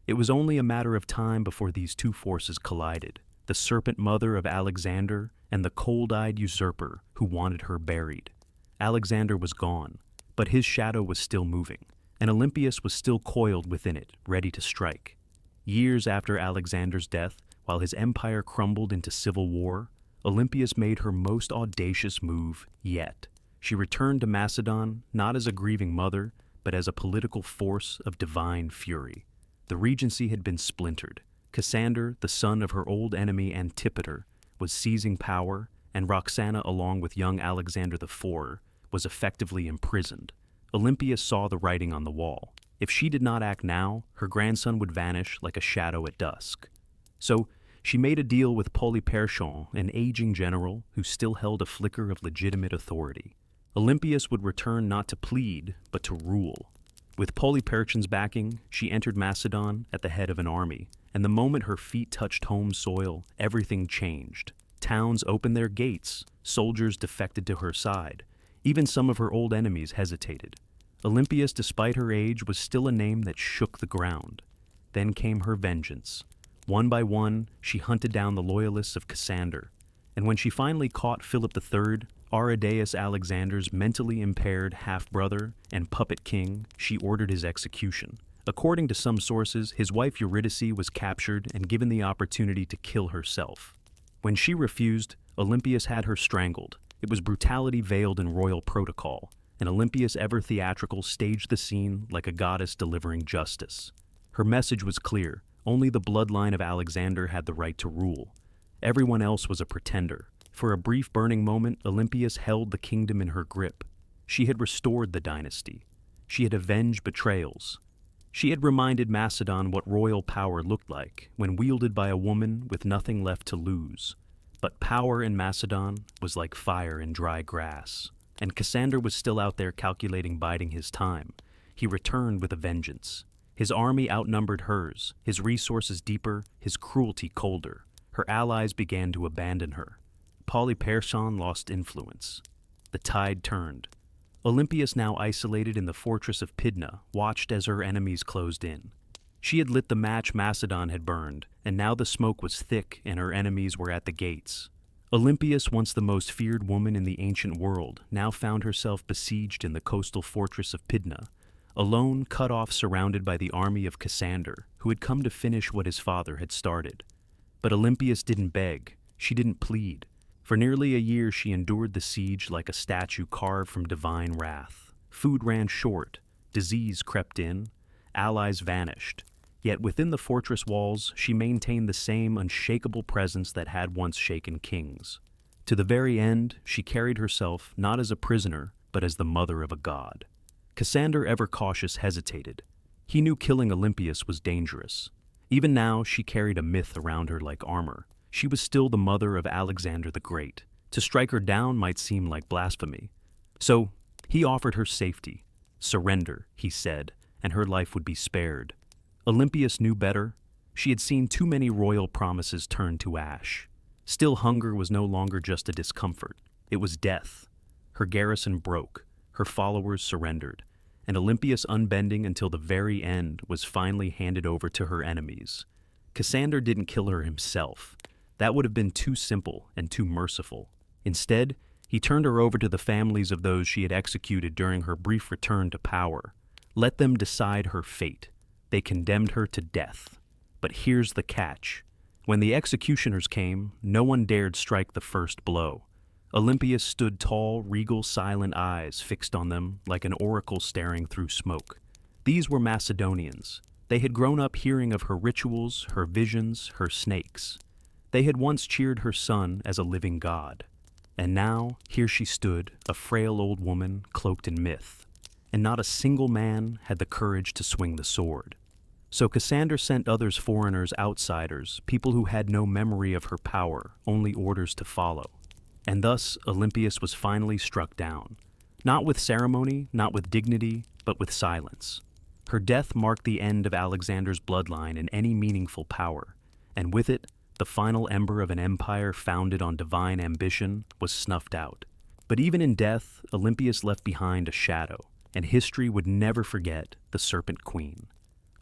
It was only a matter of time before these two forces collided, the serpent mother of Alexander and the cold-eyed usurper who wanted her buried. Alexander was gone, but his shadow was still moving, and Olympias was still coiled within it, ready to strike. Years after Alexander's death, while his empire crumbled into civil war, Olympias made her most audacious move yet. She returned to Macedon not as a grieving mother, but as a political force of divine fury. The regency had been splintered. Cassander, the son of her old enemy Antipater, was seizing power, and Roxana, along with young Alexander IV, was effectively imprisoned. Olympias saw the writing on the wall. If she did not act now, her grandson would vanish like a shadow at dusk. So she made a deal with Polyperchon, an aging general who still held a flicker of legitimate authority. Olympias would return not to plead, but to rule. With Polyperchon's backing, she entered Macedon at the head of an army, and the moment her feet touched home soil, everything changed. Towns opened their gates, soldiers defected to her side. Even some of her old enemies hesitated. Olympias, despite her age, was still a name that shook the ground. Then came her vengeance. One by one, she hunted down the loyalists of Cassander, and when she finally caught Philip III, Aridaeus Alexander's mentally impaired half-brother and puppet king, she ordered his execution. According to some sources, his wife Eurydice was captured and given the opportunity to kill herself. When she refused, Olympias had her strangled. It was brutality veiled in royal protocol, and Olympias, ever theatrical, staged the scene like a goddess delivering justice. Her message was clear. Only the bloodline of Alexander had the right to rule. Everyone else was a pretender. For a brief burning moment, Olympias held the kingdom in her grip. She had restored the dynasty. She had avenged betrayals. She had reminded Macedon what royal power looked like when wielded by a woman with nothing left to lose. But power in Macedon was like fire in dry grass, and Cassander was still out there calculating biding his time. He returned with a vengeance. His army outnumbered hers, his resources deeper, his cruelty colder. Her allies began to abandon her. Polyperchon lost influence. The tide turned. Olympias, now isolated in the fortress of Pydna, watched as her enemies closed in. She had lit the match Macedon had burned, and now the smoke was thick and her enemies were at the gates. Olympias, once the most feared woman in the ancient world, now found herself besieged in the coastal fortress of Pydna, alone, cut off, surrounded by the army of Cassander, who had come to finish what his father had started. But Olympias didn't beg. She didn't plead. For nearly a year she endured the siege like a statue carved from divine wrath. Food ran short, disease crept in, allies vanished. Yet within the fortress walls she maintained the same unshakable presence that had once shaken kings. To the very end, she carried herself not as a prisoner, but as the mother of a god. Cassander, ever cautious, hesitated. He knew killing Olympias was dangerous. Even now, she carried a myth around her like armor. She was still the mother of Alexander the Great. To strike her down might seem like blasphemy. So he offered her safety. Surrender, he said, and her life would be spared. Olympias knew better. She had seen too many royal promises turn to ash. Still, hunger was no longer just a discomfort. It was death. Her garrison broke. Her followers surrendered. And Olympias, unbending until the very end, was finally handed over to her enemies. Cassander didn't kill her himself. That would have been too simple and too merciful. Instead, he turned her over to the families of those she had executed during her brief return to power. Let them decide her fate. They condemned her to death. But here's the catch. When the executioners came, no one dared strike the first blow. Olympias stood tall, regal, silent eyes fixed on them like an oracle staring through smoke. These were Macedonians. They had grown up hearing of her rituals, her visions, her snakes. They had once cheered her son as a living god. And now, here she stood, a frail old woman cloaked in myth. And not a single man had the courage to swing the sword. So Cassander sent others, foreigners, outsiders, people who had no memory of her power, only orders to follow. And thus, Olympias was finally struck down. Not with ceremony, not with dignity, but with silence. Her death marked the end of Alexander's bloodline and any meaningful power, and with it, the final ember of an empire founded on divine ambition was snuffed out. But even in death, Olympias left behind a shadow, and history would never forget the Serpent Queen.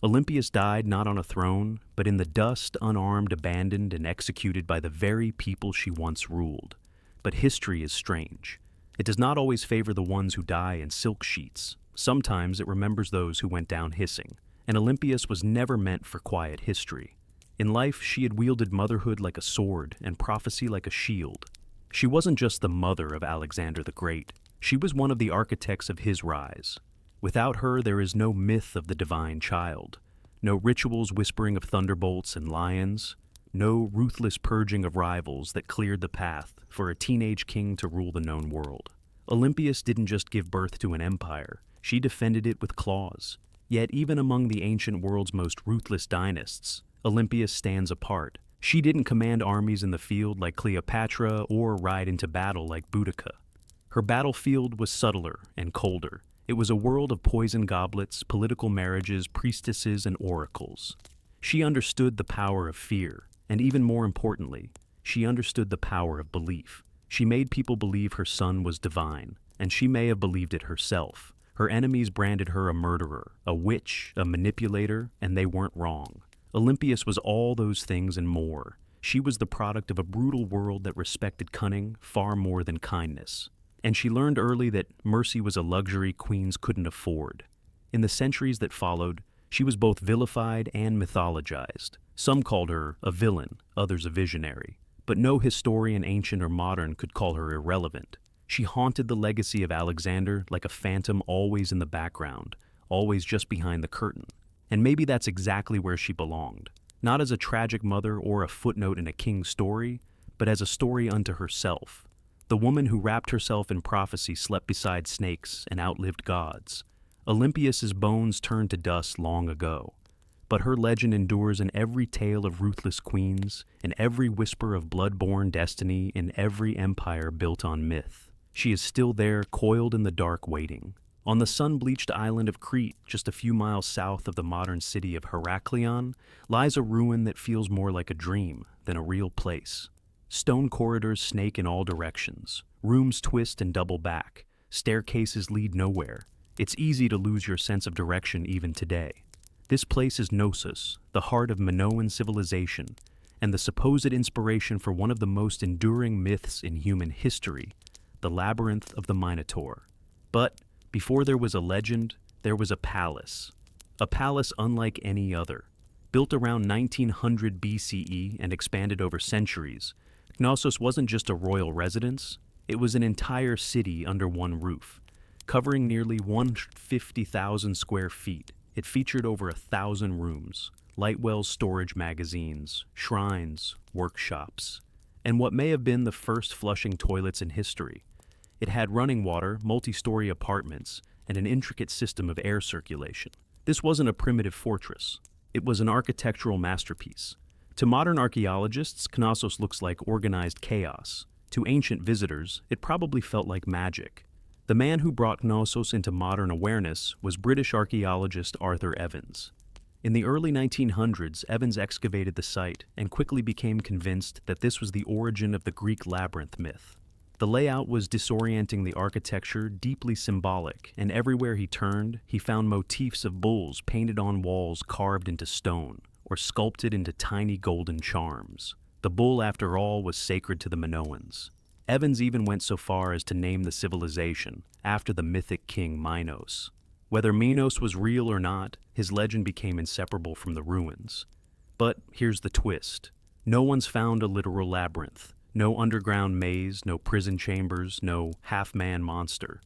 Olympias died not on a throne, but in the dust, unarmed, abandoned, and executed by the very people she once ruled. But history is strange. It does not always favor the ones who die in silk sheets. Sometimes it remembers those who went down hissing, and Olympias was never meant for quiet history. In life, she had wielded motherhood like a sword and prophecy like a shield. She wasn't just the mother of Alexander the Great. She was one of the architects of his rise. Without her, there is no myth of the divine child, no rituals whispering of thunderbolts and lions, no ruthless purging of rivals that cleared the path for a teenage king to rule the known world. Olympias didn't just give birth to an empire, she defended it with claws. Yet even among the ancient world's most ruthless dynasts, Olympias stands apart. She didn't command armies in the field like Cleopatra or ride into battle like Boudica. Her battlefield was subtler and colder. It was a world of poison goblets, political marriages, priestesses, and oracles. She understood the power of fear, and even more importantly, she understood the power of belief. She made people believe her son was divine, and she may have believed it herself. Her enemies branded her a murderer, a witch, a manipulator, and they weren't wrong. Olympias was all those things and more. She was the product of a brutal world that respected cunning far more than kindness. And she learned early that mercy was a luxury queens couldn't afford. In the centuries that followed, she was both vilified and mythologized. Some called her a villain, others a visionary. But no historian, ancient or modern, could call her irrelevant. She haunted the legacy of Alexander like a phantom always in the background, always just behind the curtain. And maybe that's exactly where she belonged. Not as a tragic mother or a footnote in a king's story, but as a story unto herself. The woman who wrapped herself in prophecy slept beside snakes and outlived gods. Olympias's bones turned to dust long ago. But her legend endures in every tale of ruthless queens, in every whisper of blood-born destiny, in every empire built on myth. She is still there, coiled in the dark, waiting. On the sun-bleached island of Crete, just a few miles south of the modern city of Heraklion, lies a ruin that feels more like a dream than a real place. Stone corridors snake in all directions. Rooms twist and double back. Staircases lead nowhere. It's easy to lose your sense of direction even today. This place is Knossos, the heart of Minoan civilization, and the supposed inspiration for one of the most enduring myths in human history, the Labyrinth of the Minotaur. But before there was a legend, there was a palace unlike any other. Built around 1900 BCE and expanded over centuries, Knossos wasn't just a royal residence, it was an entire city under one roof. Covering nearly 150,000 square feet, it featured over 1,000 rooms, lightwells, storage magazines, shrines, workshops, and what may have been the first flushing toilets in history. It had running water, multi-story apartments, and an intricate system of air circulation. This wasn't a primitive fortress. It was an architectural masterpiece. To modern archaeologists, Knossos looks like organized chaos. To ancient visitors, it probably felt like magic. The man who brought Knossos into modern awareness was British archaeologist Arthur Evans. In the early 1900s, Evans excavated the site and quickly became convinced that this was the origin of the Greek labyrinth myth. The layout was disorienting, the architecture deeply symbolic, and everywhere he turned, he found motifs of bulls painted on walls carved into stone, or sculpted into tiny golden charms. The bull, after all, was sacred to the Minoans. Evans even went so far as to name the civilization after the mythic king Minos. Whether Minos was real or not, his legend became inseparable from the ruins. But here's the twist. No one's found a literal labyrinth. No underground maze, no prison chambers, no half-man monster.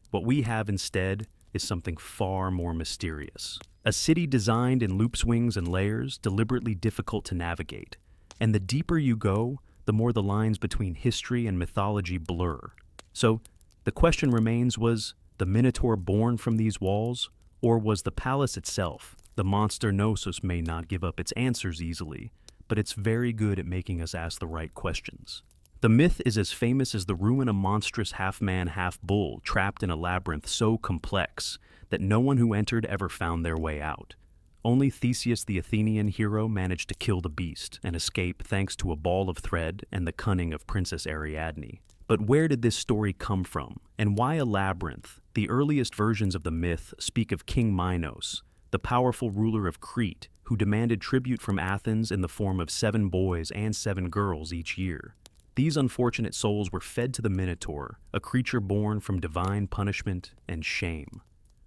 What we have instead is something far more mysterious. A city designed in loop swings and layers, deliberately difficult to navigate. And the deeper you go, the more the lines between history and mythology blur. So, the question remains, was the Minotaur born from these walls, or was the palace itself? The monster Knossos may not give up its answers easily, but it's very good at making us ask the right questions. The myth is as famous as the ruin a monstrous half-man, half-bull trapped in a labyrinth so complex that no one who entered ever found their way out. Only Theseus the Athenian hero managed to kill the beast and escape thanks to a ball of thread and the cunning of Princess Ariadne. But where did this story come from, and why a labyrinth? The earliest versions of the myth speak of King Minos, the powerful ruler of Crete, who demanded tribute from Athens in the form of 7 boys and 7 girls each year. These unfortunate souls were fed to the Minotaur, a creature born from divine punishment and shame.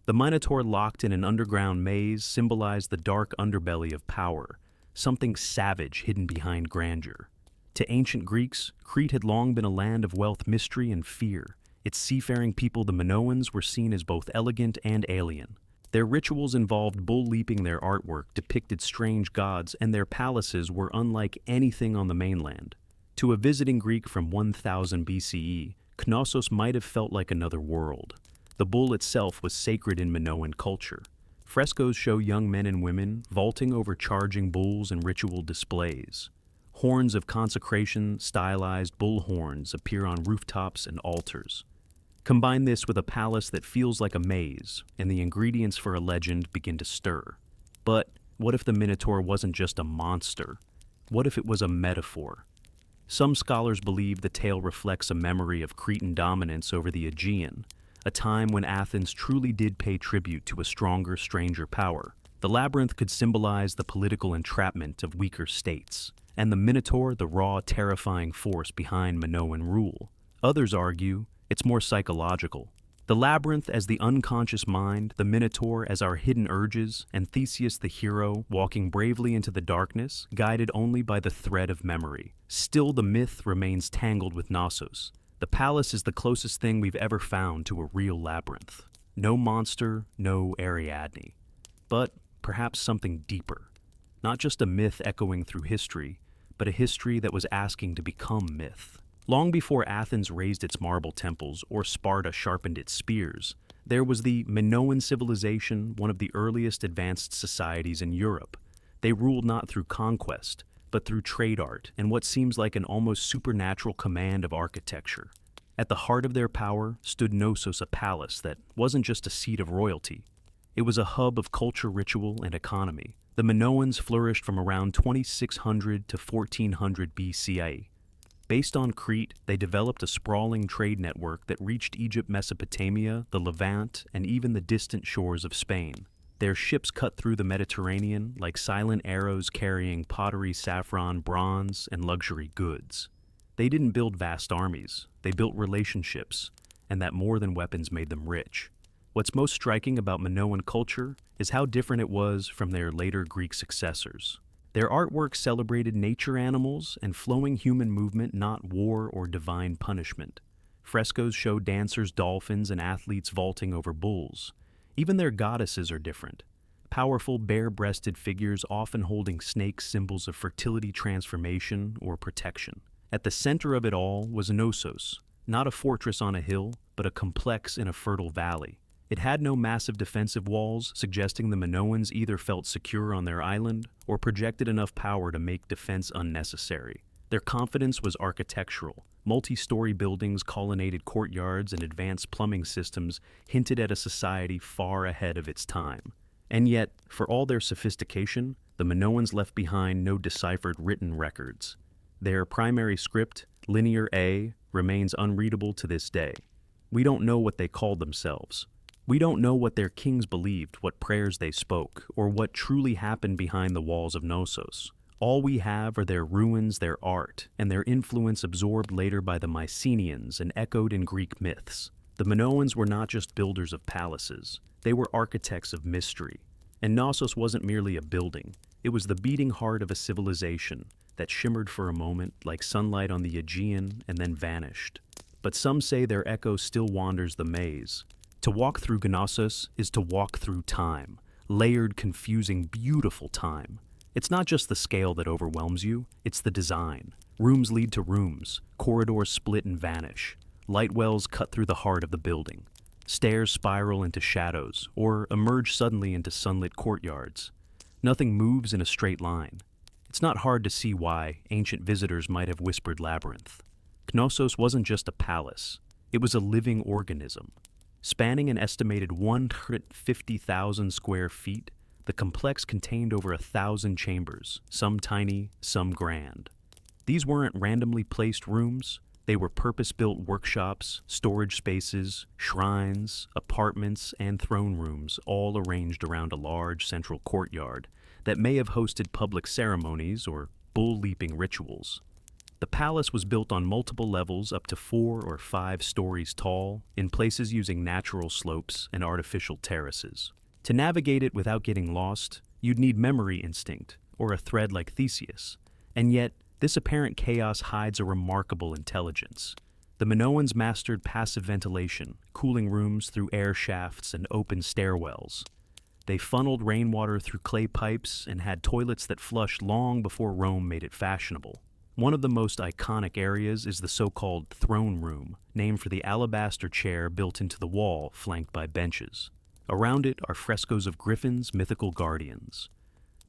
The Minotaur, locked in an underground maze, symbolized the dark underbelly of power, something savage hidden behind grandeur. To ancient Greeks, Crete had long been a land of wealth, mystery, and fear. Its seafaring people, the Minoans, were seen as both elegant and alien. Their rituals involved bull-leaping, their artwork depicted strange gods, and their palaces were unlike anything on the mainland. To a visiting Greek from 1000 BCE, Knossos might have felt like another world. The bull itself was sacred in Minoan culture. Frescoes show young men and women vaulting over charging bulls in ritual displays. Horns of consecration, stylized bull horns, appear on rooftops and altars. Combine this with a palace that feels like a maze, and the ingredients for a legend begin to stir. But what if the Minotaur wasn't just a monster? What if it was a metaphor? Some scholars believe the tale reflects a memory of Cretan dominance over the Aegean, a time when Athens truly did pay tribute to a stronger, stranger power. The labyrinth could symbolize the political entrapment of weaker states, and the Minotaur the raw, terrifying force behind Minoan rule. Others argue it's more psychological. The labyrinth as the unconscious mind, the Minotaur as our hidden urges, and Theseus the hero walking bravely into the darkness, guided only by the thread of memory. Still, the myth remains tangled with Knossos. The palace is the closest thing we've ever found to a real labyrinth. No monster, no Ariadne. But perhaps something deeper. Not just a myth echoing through history, but a history that was asking to become myth. Long before Athens raised its marble temples or Sparta sharpened its spears, there was the Minoan civilization, one of the earliest advanced societies in Europe. They ruled not through conquest, but through trade art and what seems like an almost supernatural command of architecture. At the heart of their power stood Knossos, a palace that wasn't just a seat of royalty. It was a hub of culture, ritual, and economy. The Minoans flourished from around 2600 to 1400 BCE. Based on Crete, they developed a sprawling trade network that reached Egypt, Mesopotamia, the Levant, and even the distant shores of Spain. Their ships cut through the Mediterranean like silent arrows carrying pottery, saffron, bronze, and luxury goods. They didn't build vast armies, they built relationships, and that more than weapons made them rich. What's most striking about Minoan culture is how different it was from their later Greek successors. Their artwork celebrated nature, animals, and flowing human movement, not war or divine punishment. Frescoes show dancers, dolphins, and athletes vaulting over bulls. Even their goddesses are different. Powerful, bare-breasted figures often holding snakes, symbols of fertility, transformation, or protection. At the center of it all was Knossos, not a fortress on a hill, but a complex in a fertile valley. It had no massive defensive walls, suggesting the Minoans either felt secure on their island or projected enough power to make defense unnecessary. Their confidence was architectural. Multi-story buildings, colonnaded courtyards, and advanced plumbing systems hinted at a society far ahead of its time. And yet, for all their sophistication, the Minoans left behind no deciphered written records. Their primary script, Linear A, remains unreadable to this day. We don't know what they called themselves. We don't know what their kings believed, what prayers they spoke, or what truly happened behind the walls of Knossos. All we have are their ruins, their art, and their influence absorbed later by the Mycenaeans and echoed in Greek myths. The Minoans were not just builders of palaces, they were architects of mystery. And Knossos wasn't merely a building, it was the beating heart of a civilization that shimmered for a moment like sunlight on the Aegean and then vanished. But some say their echo still wanders the maze. To walk through Knossos is to walk through time, layered, confusing, beautiful time. It's not just the scale that overwhelms you, it's the design. Rooms lead to rooms, corridors split and vanish, light wells cut through the heart of the building. Stairs spiral into shadows, or emerge suddenly into sunlit courtyards. Nothing moves in a straight line. It's not hard to see why ancient visitors might have whispered labyrinth. Knossos wasn't just a palace, it was a living organism. Spanning an estimated 150,000 square feet, the complex contained over 1,000 chambers, some tiny, some grand. These weren't randomly placed rooms, they were purpose-built workshops, storage spaces, shrines, apartments, and throne rooms, all arranged around a large central courtyard that may have hosted public ceremonies or bull-leaping rituals. The palace was built on multiple levels up to 4 or 5 stories tall, in places using natural slopes and artificial terraces. To navigate it without getting lost, you'd need memory instinct, or a thread like Theseus. And yet, This apparent chaos hides a remarkable intelligence. The Minoans mastered passive ventilation, cooling rooms through air shafts and open stairwells. They funneled rainwater through clay pipes and had toilets that flushed long before Rome made it fashionable. One of the most iconic areas is the so-called throne room, named for the alabaster chair built into the wall, flanked by benches. Around it are frescoes of griffins, mythical guardians.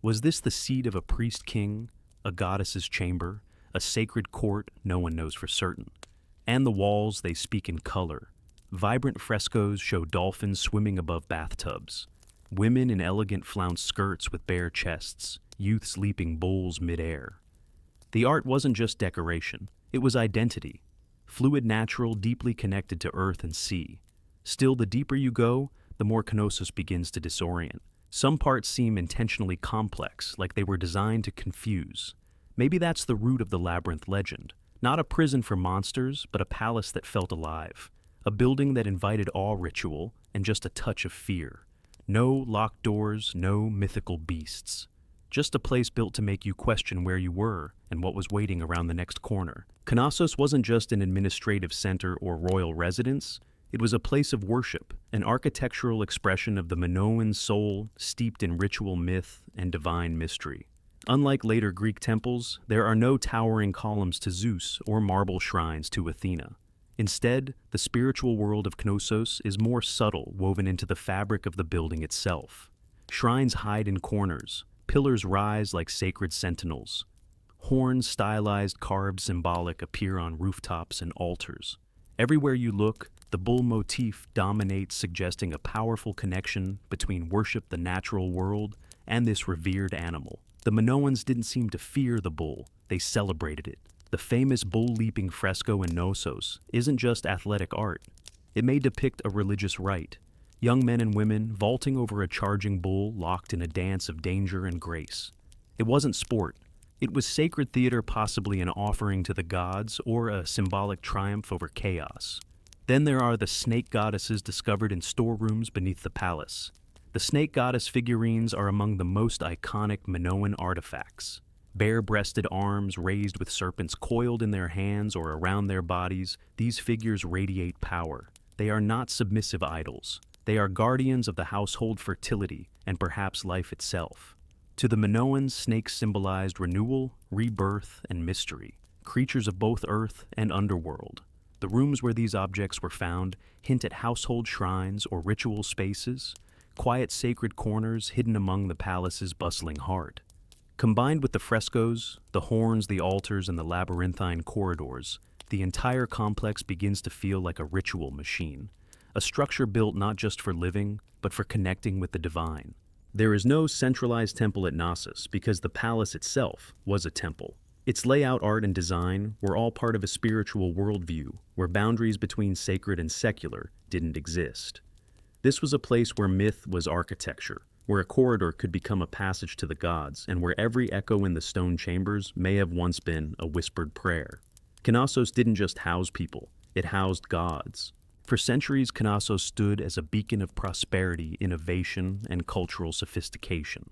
Was this the seat of a priest-king, a goddess's chamber, a sacred court? No one knows for certain. And the walls, they speak in color. Vibrant frescoes show dolphins swimming above bathtubs, women in elegant flounced skirts with bare chests, youths leaping bulls mid-air. The art wasn't just decoration, it was identity. Fluid, natural, deeply connected to earth and sea. Still, the deeper you go, the more Knossos begins to disorient. Some parts seem intentionally complex, like they were designed to confuse. Maybe that's the root of the labyrinth legend. Not a prison for monsters, but a palace that felt alive. A building that invited awe ritual and just a touch of fear. No locked doors, no mythical beasts. Just a place built to make you question where you were and what was waiting around the next corner. Knossos wasn't just an administrative center or royal residence. It was a place of worship, an architectural expression of the Minoan soul steeped in ritual myth and divine mystery. Unlike later Greek temples, there are no towering columns to Zeus or marble shrines to Athena. Instead, the spiritual world of Knossos is more subtle, woven into the fabric of the building itself. Shrines hide in corners, pillars rise like sacred sentinels. Horns, stylized, carved, symbolic, appear on rooftops and altars. Everywhere you look, the bull motif dominates, suggesting a powerful connection between worship, the natural world, and this revered animal. The Minoans didn't seem to fear the bull, they celebrated it. The famous bull-leaping fresco in Knossos isn't just athletic art. It may depict a religious rite. Young men and women vaulting over a charging bull locked in a dance of danger and grace. It wasn't sport. It was sacred theater, possibly an offering to the gods or a symbolic triumph over chaos. Then there are the snake goddesses discovered in storerooms beneath the palace. The snake goddess figurines are among the most iconic Minoan artifacts. Bare-breasted arms raised with serpents coiled in their hands or around their bodies, these figures radiate power. They are not submissive idols. They are guardians of the household fertility and perhaps life itself. To the Minoans, snakes symbolized renewal, rebirth, and mystery, creatures of both earth and underworld. The rooms where these objects were found hint at household shrines or ritual spaces, quiet sacred corners hidden among the palace's bustling heart. Combined with the frescoes, the horns, the altars, and the labyrinthine corridors, the entire complex begins to feel like a ritual machine, a structure built not just for living, but for connecting with the divine. There is no centralized temple at Knossos because the palace itself was a temple. Its layout, art, and design were all part of a spiritual worldview where boundaries between sacred and secular didn't exist. This was a place where myth was architecture, where a corridor could become a passage to the gods, and where every echo in the stone chambers may have once been a whispered prayer. Knossos didn't just house people, it housed gods. For centuries, Knossos stood as a beacon of prosperity, innovation, and cultural sophistication.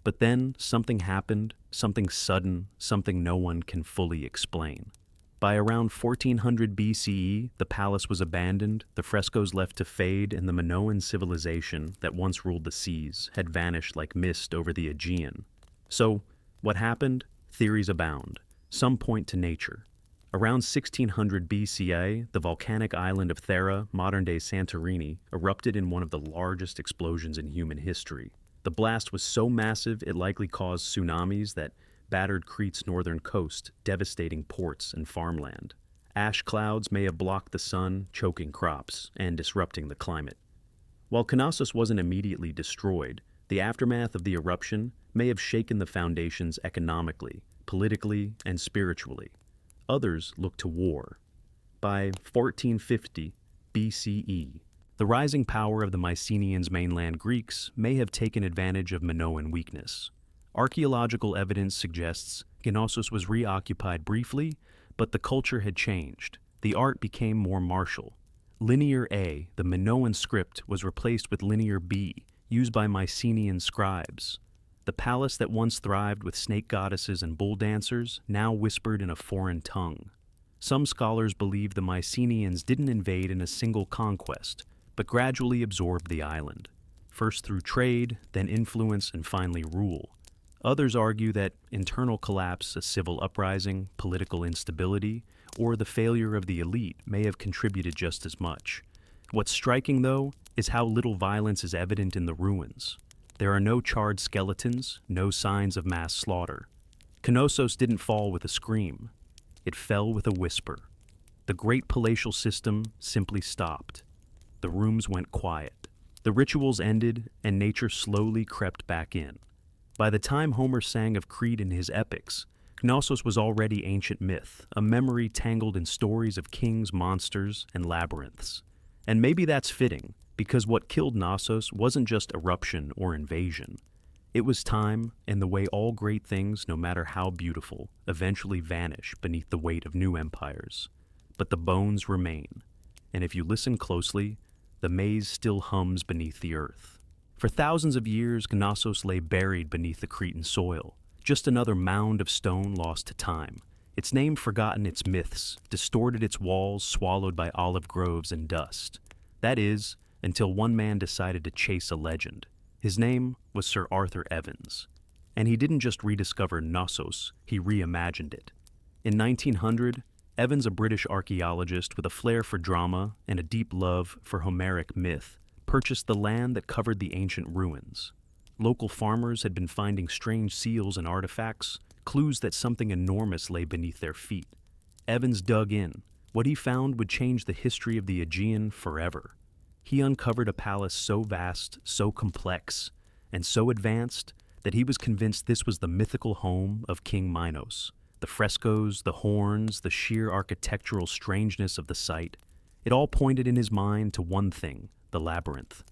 But then something happened, something sudden, something no one can fully explain. By around 1400 BCE, the palace was abandoned, the frescoes left to fade, and the Minoan civilization that once ruled the seas had vanished like mist over the Aegean. So, what happened? Theories abound. Some point to nature. Around 1600 BCA, the volcanic island of Thera, modern-day Santorini, erupted in one of the largest explosions in human history. The blast was so massive it likely caused tsunamis that battered Crete's northern coast, devastating ports and farmland. Ash clouds may have blocked the sun, choking crops, and disrupting the climate. While Knossos wasn't immediately destroyed, the aftermath of the eruption may have shaken the foundations economically, politically, and spiritually. Others look to war. By 1450 BCE, the rising power of the Mycenaeans' mainland Greeks may have taken advantage of Minoan weakness. Archaeological evidence suggests Knossos was reoccupied briefly, but the culture had changed. The art became more martial. Linear A, the Minoan script, was replaced with Linear B, used by Mycenaean scribes. The palace that once thrived with snake goddesses and bull dancers now whispered in a foreign tongue. Some scholars believe the Mycenaeans didn't invade in a single conquest, but gradually absorbed the island, first through trade, then influence, and finally rule. Others argue that internal collapse, a civil uprising, political instability, or the failure of the elite may have contributed just as much. What's striking, though, is how little violence is evident in the ruins. There are no charred skeletons, no signs of mass slaughter. Knossos didn't fall with a scream. It fell with a whisper. The great palatial system simply stopped. The rooms went quiet. The rituals ended, and nature slowly crept back in. By the time Homer sang of Crete in his epics, Knossos was already ancient myth, a memory tangled in stories of kings, monsters, and labyrinths. And maybe that's fitting, because what killed Knossos wasn't just eruption or invasion. It was time, and the way all great things, no matter how beautiful, eventually vanish beneath the weight of new empires. But the bones remain, and if you listen closely, the maze still hums beneath the earth. For thousands of years, Knossos lay buried beneath the Cretan soil, just another mound of stone lost to time. Its name forgotten its myths, distorted its walls swallowed by olive groves and dust. That is, until one man decided to chase a legend. His name was Sir Arthur Evans. And he didn't just rediscover Knossos, he reimagined it. In 1900, Evans, a British archaeologist with a flair for drama and a deep love for Homeric myth, purchased the land that covered the ancient ruins. Local farmers had been finding strange seals and artifacts, clues that something enormous lay beneath their feet. Evans dug in. What he found would change the history of the Aegean forever. He uncovered a palace so vast, so complex, and so advanced that he was convinced this was the mythical home of King Minos. The frescoes, the horns, the sheer architectural strangeness of the site, it all pointed in his mind to one thing, the labyrinth.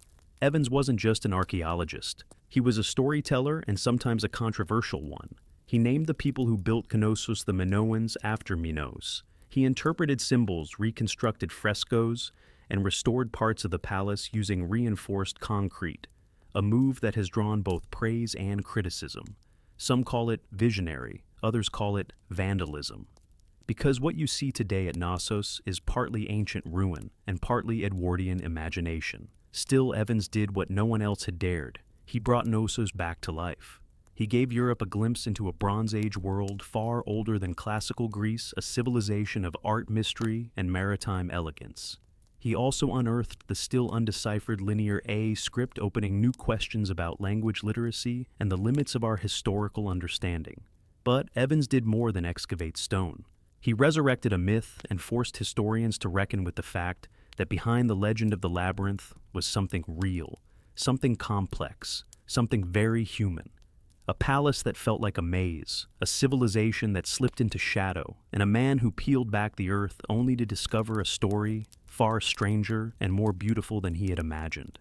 Evans wasn't just an archaeologist. He was a storyteller and sometimes a controversial one. He named the people who built Knossos the Minoans after Minos. He interpreted symbols, reconstructed frescoes, and restored parts of the palace using reinforced concrete, a move that has drawn both praise and criticism. Some call it visionary, others call it vandalism. Because what you see today at Knossos is partly ancient ruin and partly Edwardian imagination. Still, Evans did what no one else had dared. He brought Knossos back to life. He gave Europe a glimpse into a Bronze Age world far older than classical Greece, a civilization of art mystery and maritime elegance. He also unearthed the still undeciphered Linear A script, opening new questions about language literacy and the limits of our historical understanding. But Evans did more than excavate stone. He resurrected a myth and forced historians to reckon with the fact that behind the legend of the labyrinth was something real, something complex, something very human. A palace that felt like a maze, a civilization that slipped into shadow, and a man who peeled back the earth only to discover a story far stranger and more beautiful than he had imagined.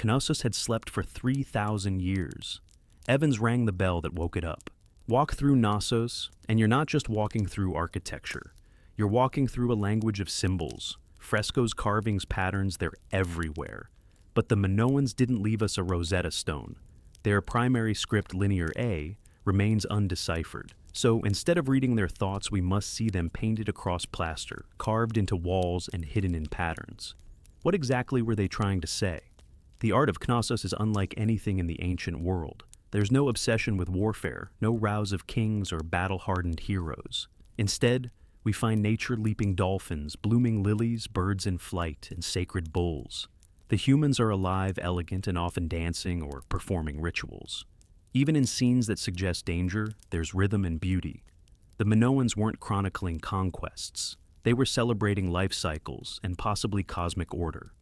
Knossos had slept for 3,000 years. Evans rang the bell that woke it up. Walk through Knossos, and you're not just walking through architecture. You're walking through a language of symbols. Frescoes, carvings, patterns, they're everywhere. But the Minoans didn't leave us a Rosetta Stone. Their primary script, Linear A, remains undeciphered. So instead of reading their thoughts, we must see them painted across plaster, carved into walls, and hidden in patterns. What exactly were they trying to say? The art of Knossos is unlike anything in the ancient world. There's no obsession with warfare, no rows of kings or battle-hardened heroes. Instead, we find nature leaping dolphins, blooming lilies, birds in flight, and sacred bulls. The humans are alive, elegant, and often dancing or performing rituals. Even in scenes that suggest danger, there's rhythm and beauty. The Minoans weren't chronicling conquests. They were celebrating life cycles and possibly cosmic order.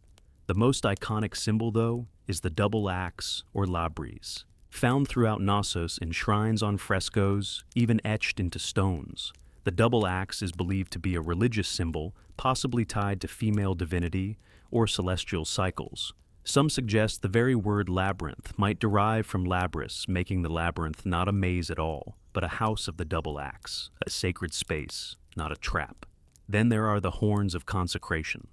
The most iconic symbol, though, is the double axe, or labris, found throughout Knossos in shrines on frescoes, even etched into stones. The double axe is believed to be a religious symbol, possibly tied to female divinity or celestial cycles. Some suggest the very word labyrinth might derive from labrys, making the labyrinth not a maze at all, but a house of the double axe, a sacred space, not a trap. Then there are the horns of consecration.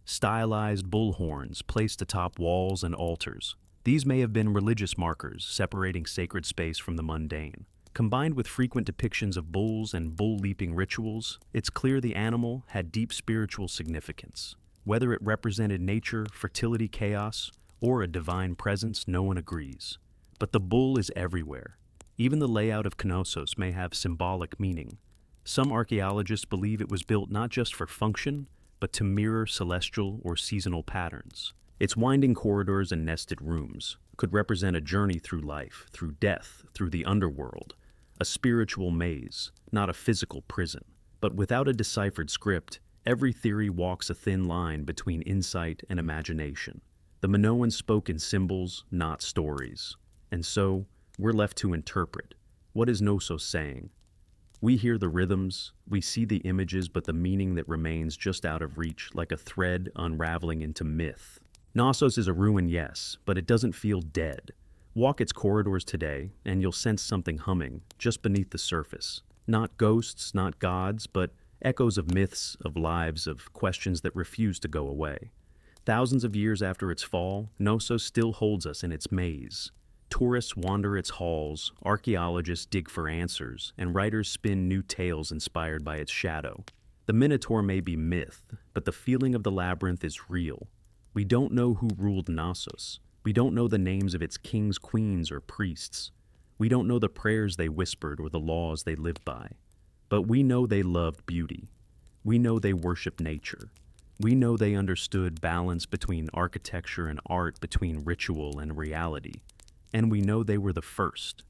Stylized bull horns placed atop walls and altars. These may have been religious markers separating sacred space from the mundane. Combined with frequent depictions of bulls and bull-leaping rituals, it's clear the animal had deep spiritual significance. Whether it represented nature, fertility, chaos, or a divine presence, no one agrees. But the bull is everywhere. Even the layout of Knossos may have symbolic meaning. Some archaeologists believe it was built not just for function, but to mirror celestial or seasonal patterns. Its winding corridors and nested rooms could represent a journey through life, through death, through the underworld, a spiritual maze, not a physical prison. But without a deciphered script, every theory walks a thin line between insight and imagination. The Minoans spoke in symbols, not stories. And so, we're left to interpret. What is Knossos saying? We hear the rhythms, we see the images, but the meaning that remains just out of reach, like a thread unraveling into myth. Knossos is a ruin, yes, but it doesn't feel dead. Walk its corridors today, and you'll sense something humming just beneath the surface. Not ghosts, not gods, but echoes of myths, of lives, of questions that refuse to go away. Thousands of years after its fall, Knossos still holds us in its maze. Tourists wander its halls, archaeologists dig for answers, and writers spin new tales inspired by its shadow. The Minotaur may be myth, but the feeling of the labyrinth is real. We don't know who ruled Knossos. We don't know the names of its kings, queens, or priests. We don't know the prayers they whispered or the laws they lived by. But we know they loved beauty. We know they worshiped nature. We know they understood balance between architecture and art, between ritual and reality. And we know they were the first.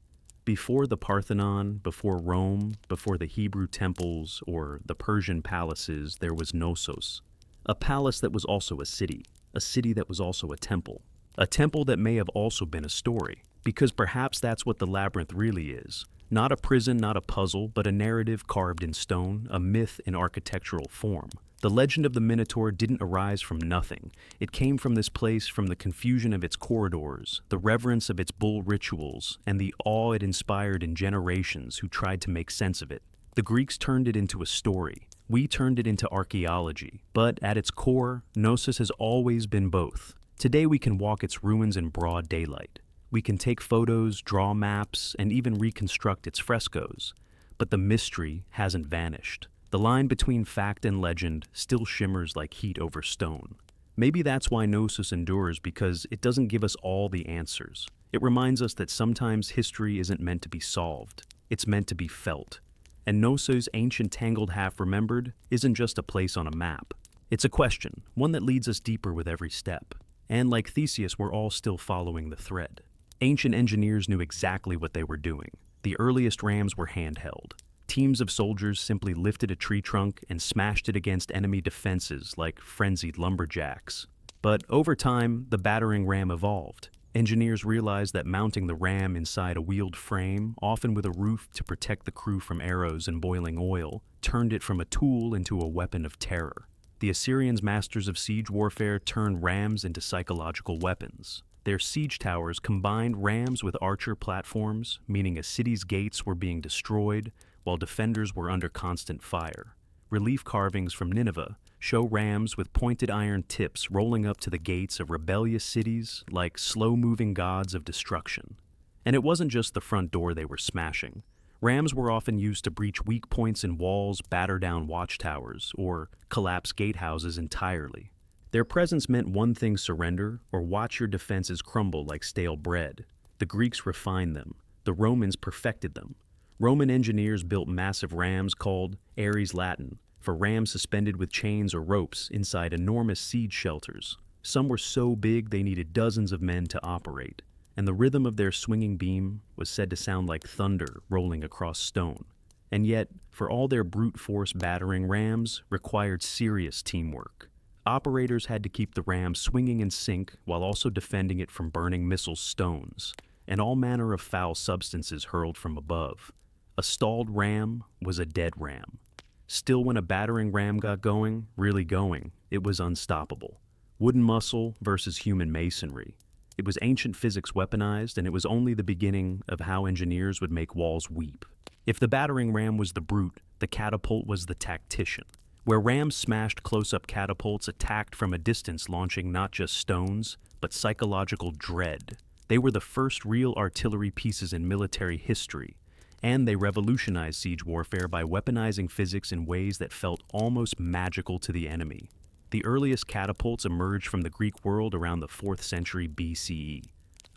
Before the Parthenon, before Rome, before the Hebrew temples or the Persian palaces, there was Knossos. A palace that was also a city that was also a temple that may have also been a story, because perhaps that's what the labyrinth really is. Not a prison, not a puzzle, but a narrative carved in stone, a myth in architectural form. The legend of the Minotaur didn't arise from nothing. It came from this place, from the confusion of its corridors, the reverence of its bull rituals, and the awe it inspired in generations who tried to make sense of it. The Greeks turned it into a story. We turned it into archaeology. But at its core, Knossos has always been both. Today we can walk its ruins in broad daylight. We can take photos, draw maps, and even reconstruct its frescoes. But the mystery hasn't vanished. The line between fact and legend still shimmers like heat over stone. Maybe that's why Knossos endures, because it doesn't give us all the answers. It reminds us that sometimes history isn't meant to be solved. It's meant to be felt. And Knossos' ancient tangled half-remembered isn't just a place on a map. It's a question, one that leads us deeper with every step. And like Theseus, we're all still following the thread. Ancient engineers knew exactly what they were doing. The earliest rams were handheld. Teams of soldiers simply lifted a tree trunk and smashed it against enemy defenses like frenzied lumberjacks. But over time, the battering ram evolved. Engineers realized that mounting the ram inside a wheeled frame, often with a roof to protect the crew from arrows and boiling oil, turned it from a tool into a weapon of terror. The Assyrians, masters of siege warfare, turned rams into psychological weapons. Their siege towers combined rams with archer platforms, meaning a city's gates were being destroyed while defenders were under constant fire. Relief carvings from Nineveh show rams with pointed iron tips rolling up to the gates of rebellious cities like slow-moving gods of destruction. And it wasn't just the front door they were smashing. Rams were often used to breach weak points in walls, batter down watchtowers, or collapse gatehouses entirely. Their presence meant one thing: surrender, or watch your defenses crumble like stale bread. The Greeks refined them. The Romans perfected them. Roman engineers built massive rams called Ares Latin, for rams suspended with chains or ropes inside enormous siege shelters. Some were so big they needed dozens of men to operate, and the rhythm of their swinging beam was said to sound like thunder rolling across stone. And yet, for all their brute force battering, rams required serious teamwork. Operators had to keep the ram swinging in sync while also defending it from burning missile stones and all manner of foul substances hurled from above. A stalled ram was a dead ram. Still, when a battering ram got going, really going, it was unstoppable. Wooden muscle versus human masonry. It was ancient physics weaponized, and it was only the beginning of how engineers would make walls weep. If the battering ram was the brute, the catapult was the tactician. Where rams smashed close-up, catapults attacked from a distance, launching not just stones, but psychological dread. They were the first real artillery pieces in military history, and they revolutionized siege warfare by weaponizing physics in ways that felt almost magical to the enemy. The earliest catapults emerged from the Greek world around the 4th century BCE,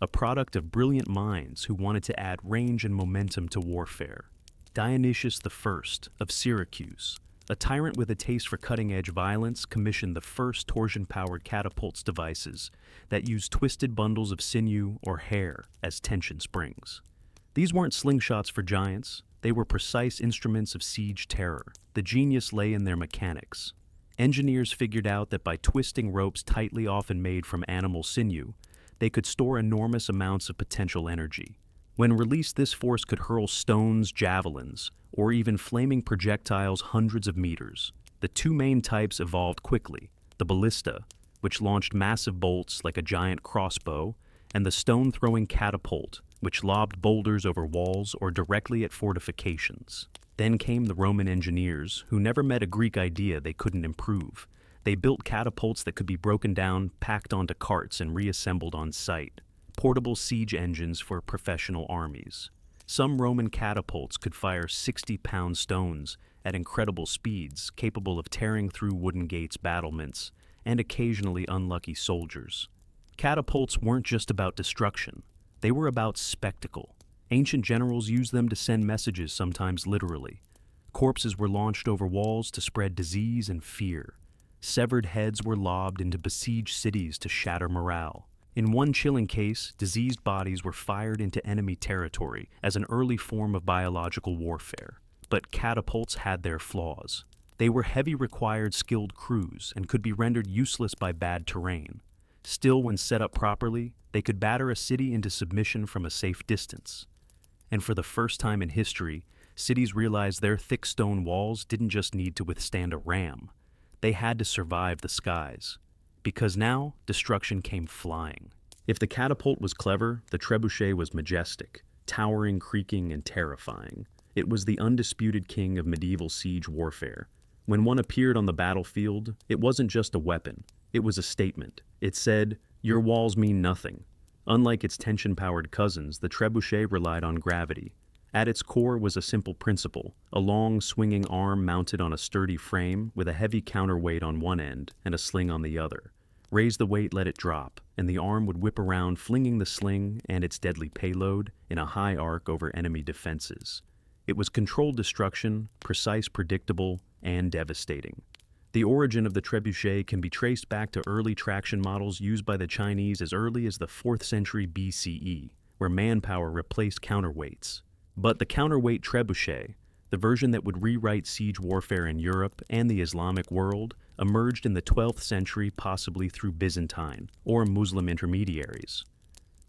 a product of brilliant minds who wanted to add range and momentum to warfare. Dionysius I of Syracuse, a tyrant with a taste for cutting-edge violence, commissioned the first torsion-powered catapults devices that used twisted bundles of sinew or hair as tension springs. These weren't slingshots for giants, they were precise instruments of siege terror. The genius lay in their mechanics. Engineers figured out that by twisting ropes tightly, often made from animal sinew, they could store enormous amounts of potential energy. When released, this force could hurl stones, javelins, or even flaming projectiles hundreds of meters. The two main types evolved quickly: the ballista, which launched massive bolts like a giant crossbow, and the stone-throwing catapult, which lobbed boulders over walls or directly at fortifications. Then came the Roman engineers, who never met a Greek idea they couldn't improve. They built catapults that could be broken down, packed onto carts, and reassembled on site. Portable siege engines for professional armies. Some Roman catapults could fire 60-pound stones at incredible speeds, capable of tearing through wooden gates, battlements, and occasionally unlucky soldiers. Catapults weren't just about destruction. They were about spectacle. Ancient generals used them to send messages, sometimes literally. Corpses were launched over walls to spread disease and fear. Severed heads were lobbed into besieged cities to shatter morale. In one chilling case, diseased bodies were fired into enemy territory as an early form of biological warfare. But catapults had their flaws. They were heavy, required skilled crews, and could be rendered useless by bad terrain. Still, when set up properly, they could batter a city into submission from a safe distance. And for the first time in history, cities realized their thick stone walls didn't just need to withstand a ram. They had to survive the skies. Because now, destruction came flying. If the catapult was clever, the trebuchet was majestic, towering, creaking, and terrifying. It was the undisputed king of medieval siege warfare. When one appeared on the battlefield, it wasn't just a weapon. It was a statement. It said, "Your walls mean nothing." Unlike its tension-powered cousins, the trebuchet relied on gravity. At its core was a simple principle: a long, swinging arm mounted on a sturdy frame with a heavy counterweight on one end and a sling on the other. Raise the weight, let it drop, and the arm would whip around, flinging the sling and its deadly payload in a high arc over enemy defenses. It was controlled destruction, precise, predictable, and devastating. The origin of the trebuchet can be traced back to early traction models used by the Chinese as early as the 4th century BCE, where manpower replaced counterweights. But the counterweight trebuchet, the version that would rewrite siege warfare in Europe and the Islamic world, emerged in the 12th century, possibly through Byzantine or Muslim intermediaries.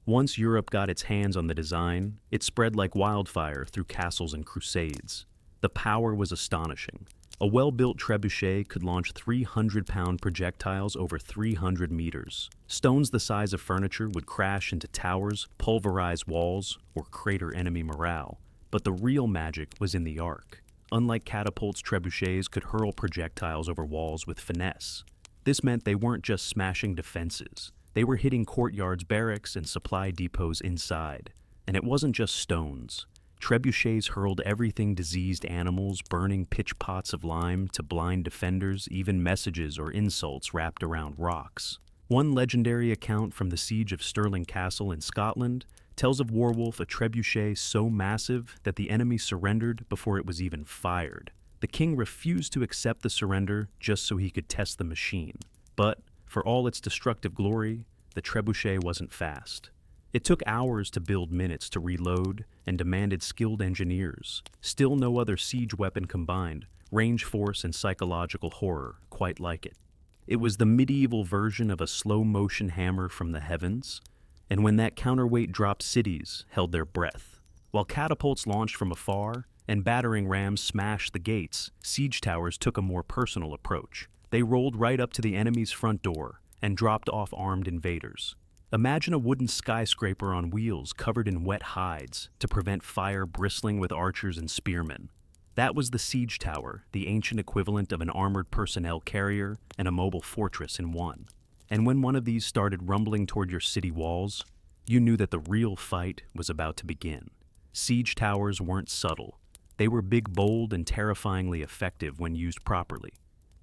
Once Europe got its hands on the design, it spread like wildfire through castles and crusades. The power was astonishing. A well-built trebuchet could launch 300-pound projectiles over 300 meters. Stones the size of furniture would crash into towers, pulverize walls, or crater enemy morale. But the real magic was in the arc. Unlike catapults, trebuchets could hurl projectiles over walls with finesse. This meant they weren't just smashing defenses. They were hitting courtyards, barracks, and supply depots inside. And it wasn't just stones. Trebuchets hurled everything: diseased animals, burning pitch pots of lime, to blind defenders, even messages or insults wrapped around rocks. One legendary account from the siege of Stirling Castle in Scotland tells of Warwolf, a trebuchet so massive that the enemy surrendered before it was even fired. The king refused to accept the surrender just so he could test the machine. But, for all its destructive glory, the trebuchet wasn't fast. It took hours to build, minutes to reload, and demanded skilled engineers. Still, no other siege weapon combined range, force, and psychological horror quite like it. It was the medieval version of a slow-motion hammer from the heavens, and when that counterweight dropped, cities held their breath. While catapults launched from afar and battering rams smashed the gates, siege towers took a more personal approach. They rolled right up to the enemy's front door and dropped off armed invaders. Imagine a wooden skyscraper on wheels covered in wet hides to prevent fire, bristling with archers and spearmen. That was the siege tower, the ancient equivalent of an armored personnel carrier and a mobile fortress in one. And when one of these started rumbling toward your city walls, You knew that the real fight was about to begin. Siege towers weren't subtle. They were big, bold, and terrifyingly effective when used properly.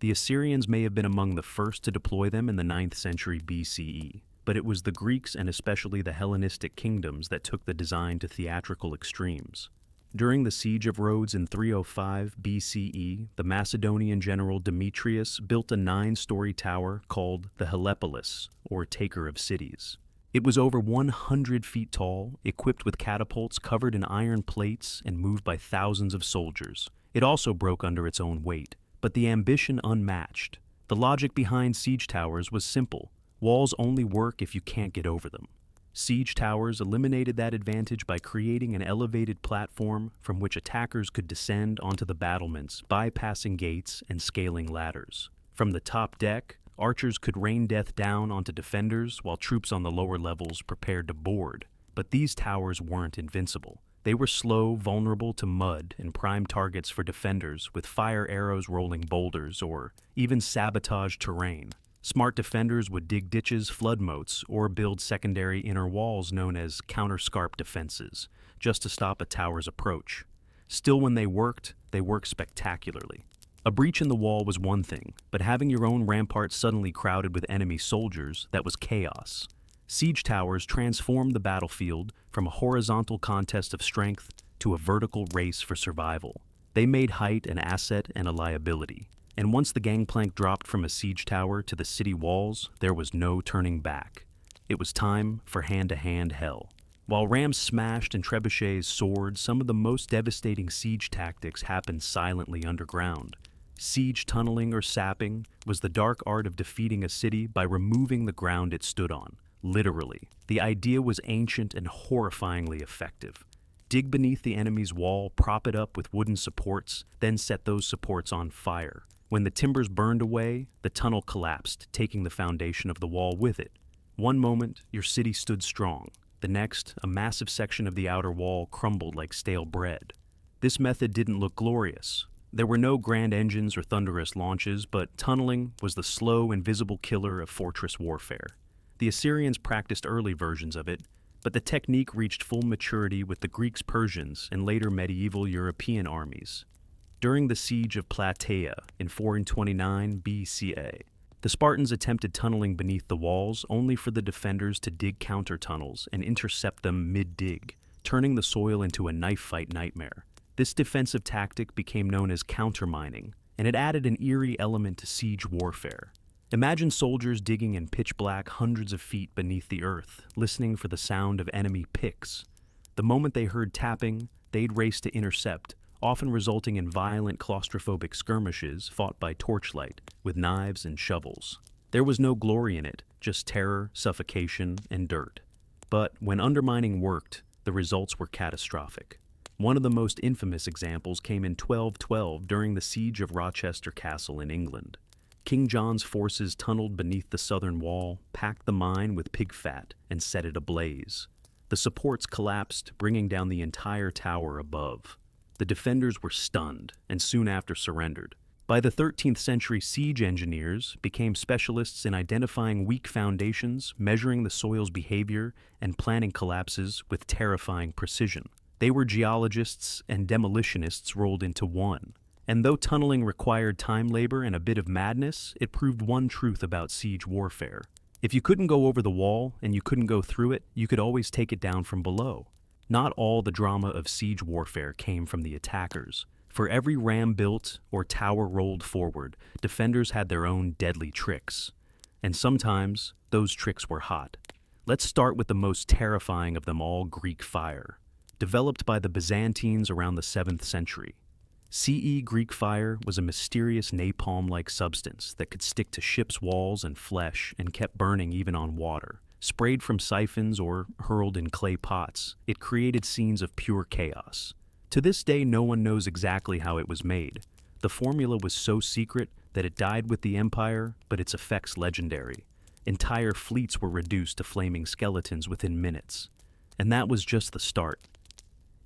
The Assyrians may have been among the first to deploy them in the 9th century BCE, but it was the Greeks and especially the Hellenistic kingdoms that took the design to theatrical extremes. During the siege of Rhodes in 305 BCE, the Macedonian general Demetrius built a 9-story tower called the Helepolis, or Taker of Cities. It was over 100 feet tall, equipped with catapults covered in iron plates and moved by thousands of soldiers. It also broke under its own weight, but the ambition unmatched. The logic behind siege towers was simple. Walls only work if you can't get over them. Siege towers eliminated that advantage by creating an elevated platform from which attackers could descend onto the battlements, bypassing gates and scaling ladders. From the top deck, archers could rain death down onto defenders while troops on the lower levels prepared to board. But these towers weren't invincible. They were slow, vulnerable to mud, and prime targets for defenders with fire arrows rolling boulders or even sabotage terrain. Smart defenders would dig ditches, flood moats, or build secondary inner walls known as counterscarp defenses, just to stop a tower's approach. Still, when they worked spectacularly. A breach in the wall was one thing, but having your own rampart suddenly crowded with enemy soldiers, that was chaos. Siege towers transformed the battlefield from a horizontal contest of strength to a vertical race for survival. They made height an asset and a liability. And once the gangplank dropped from a siege tower to the city walls, there was no turning back. It was time for hand-to-hand hell. While rams smashed and trebuchets soared, some of the most devastating siege tactics happened silently underground. Siege tunneling or sapping was the dark art of defeating a city by removing the ground it stood on. Literally. The idea was ancient and horrifyingly effective. Dig beneath the enemy's wall, prop it up with wooden supports, then set those supports on fire. When the timbers burned away, the tunnel collapsed, taking the foundation of the wall with it. One moment, your city stood strong. The next, a massive section of the outer wall crumbled like stale bread. This method didn't look glorious. There were no grand engines or thunderous launches, but tunneling was the slow, invisible killer of fortress warfare. The Assyrians practiced early versions of it, but the technique reached full maturity with the Greeks, Persians, and later medieval European armies. During the siege of Plataea in 429 BCA, the Spartans attempted tunneling beneath the walls only for the defenders to dig counter-tunnels and intercept them mid-dig, turning the soil into a knife-fight nightmare. This defensive tactic became known as countermining, and it added an eerie element to siege warfare. Imagine soldiers digging in pitch black hundreds of feet beneath the earth, listening for the sound of enemy picks. The moment they heard tapping, they'd race to intercept, often resulting in violent claustrophobic skirmishes fought by torchlight, with knives and shovels. There was no glory in it, just terror, suffocation, and dirt. But when undermining worked, the results were catastrophic. One of the most infamous examples came in 1212 during the siege of Rochester Castle in England. King John's forces tunneled beneath the southern wall, packed the mine with pig fat, and set it ablaze. The supports collapsed, bringing down the entire tower above. The defenders were stunned, and soon after surrendered. By the 13th century, siege engineers became specialists in identifying weak foundations, measuring the soil's behavior, and planning collapses with terrifying precision. They were geologists and demolitionists rolled into one. And though tunneling required time, labor, and a bit of madness, it proved one truth about siege warfare. If you couldn't go over the wall and you couldn't go through it, you could always take it down from below. Not all the drama of siege warfare came from the attackers. For every ram built or tower rolled forward, defenders had their own deadly tricks. And sometimes, those tricks were hot. Let's start with the most terrifying of them all, Greek fire. Developed by the Byzantines around the 7th century. CE Greek fire was a mysterious napalm-like substance that could stick to ships' walls and flesh and kept burning even on water. Sprayed from siphons or hurled in clay pots, it created scenes of pure chaos. To this day, no one knows exactly how it was made. The formula was so secret that it died with the empire, but its effects legendary. Entire fleets were reduced to flaming skeletons within minutes. And that was just the start.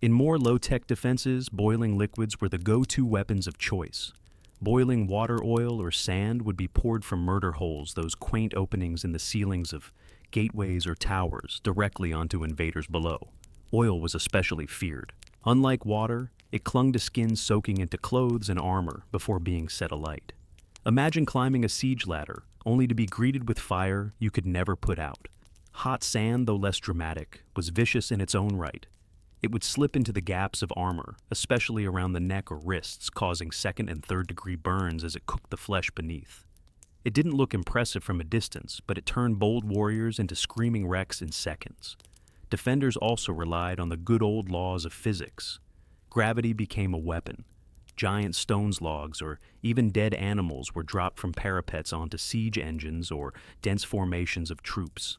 In more low-tech defenses, boiling liquids were the go-to weapons of choice. Boiling water, oil, or sand would be poured from murder holes, those quaint openings in the ceilings of gateways or towers directly onto invaders below. Oil was especially feared. Unlike water, it clung to skin soaking into clothes and armor before being set alight. Imagine climbing a siege ladder, only to be greeted with fire you could never put out. Hot sand, though less dramatic, was vicious in its own right. It would slip into the gaps of armor, especially around the neck or wrists, causing second and third-degree burns as it cooked the flesh beneath. It didn't look impressive from a distance, but it turned bold warriors into screaming wrecks in seconds. Defenders also relied on the good old laws of physics. Gravity became a weapon. Giant stones logs or even dead animals were dropped from parapets onto siege engines or dense formations of troops.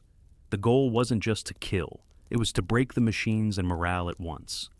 The goal wasn't just to kill, it was to break the machines and morale at once.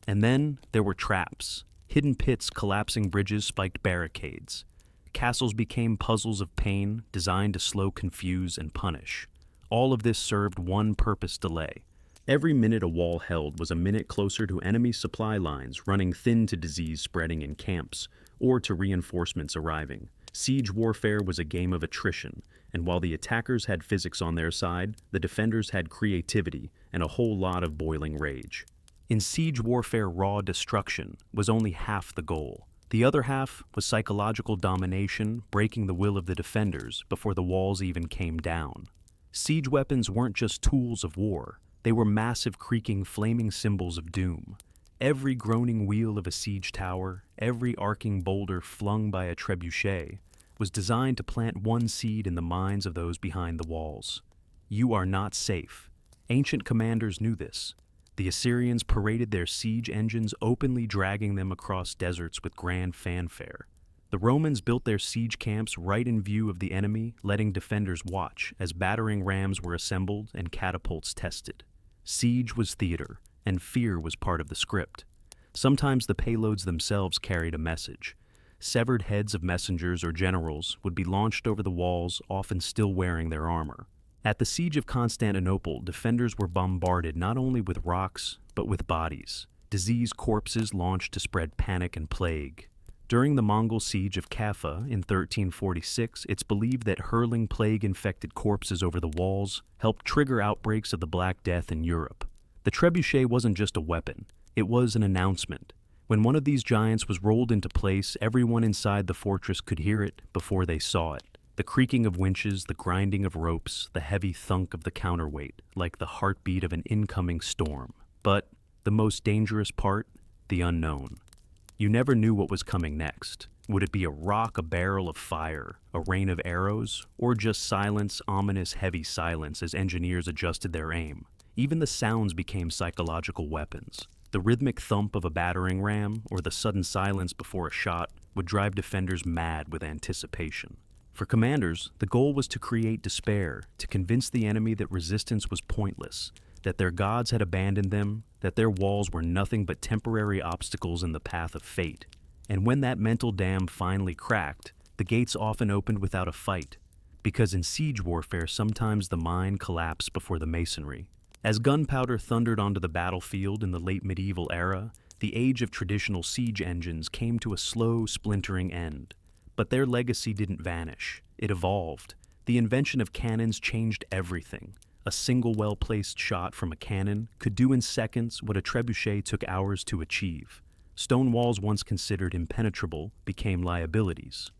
And then there were traps, hidden pits, collapsing bridges, spiked barricades. Castles became puzzles of pain designed to slow, confuse, and punish. All of this served one purpose: delay. Every minute a wall held was a minute closer to enemy supply lines running thin, to disease spreading in camps, or to reinforcements arriving. Siege warfare was a game of attrition, and while the attackers had physics on their side, the defenders had creativity and a whole lot of boiling rage. In siege warfare, raw destruction was only half the goal. The other half was psychological domination, breaking the will of the defenders before the walls even came down. Siege weapons weren't just tools of war. They were massive, creaking, flaming symbols of doom. Every groaning wheel of a siege tower, every arcing boulder flung by a trebuchet, was designed to plant one seed in the minds of those behind the walls. You are not safe. Ancient commanders knew this. The Assyrians paraded their siege engines, openly dragging them across deserts with grand fanfare. The Romans built their siege camps right in view of the enemy, letting defenders watch as battering rams were assembled and catapults tested. Siege was theater, and fear was part of the script. Sometimes the payloads themselves carried a message. Severed heads of messengers or generals would be launched over the walls, often still wearing their armor. At the siege of Constantinople, defenders were bombarded not only with rocks, but with bodies. Diseased corpses launched to spread panic and plague. During the Mongol siege of Kaffa in 1346, it's believed that hurling plague-infected corpses over the walls helped trigger outbreaks of the Black Death in Europe. The trebuchet wasn't just a weapon, it was an announcement. When one of these giants was rolled into place, everyone inside the fortress could hear it before they saw it. The creaking of winches, the grinding of ropes, the heavy thunk of the counterweight, like the heartbeat of an incoming storm. But the most dangerous part, the unknown. You never knew what was coming next. Would it be a rock, a barrel of fire, a rain of arrows, or just silence, ominous, heavy silence as engineers adjusted their aim? Even the sounds became psychological weapons. The rhythmic thump of a battering ram or the sudden silence before a shot would drive defenders mad with anticipation. For commanders, the goal was to create despair, to convince the enemy that resistance was pointless, that their gods had abandoned them, that their walls were nothing but temporary obstacles in the path of fate. And when that mental dam finally cracked, the gates often opened without a fight, because in siege warfare sometimes the mind collapsed before the masonry. As gunpowder thundered onto the battlefield in the late medieval era, the age of traditional siege engines came to a slow, splintering end. But their legacy didn't vanish. It evolved. The invention of cannons changed everything. A single well-placed shot from a cannon could do in seconds what a trebuchet took hours to achieve. Stone walls once considered impenetrable became liabilities.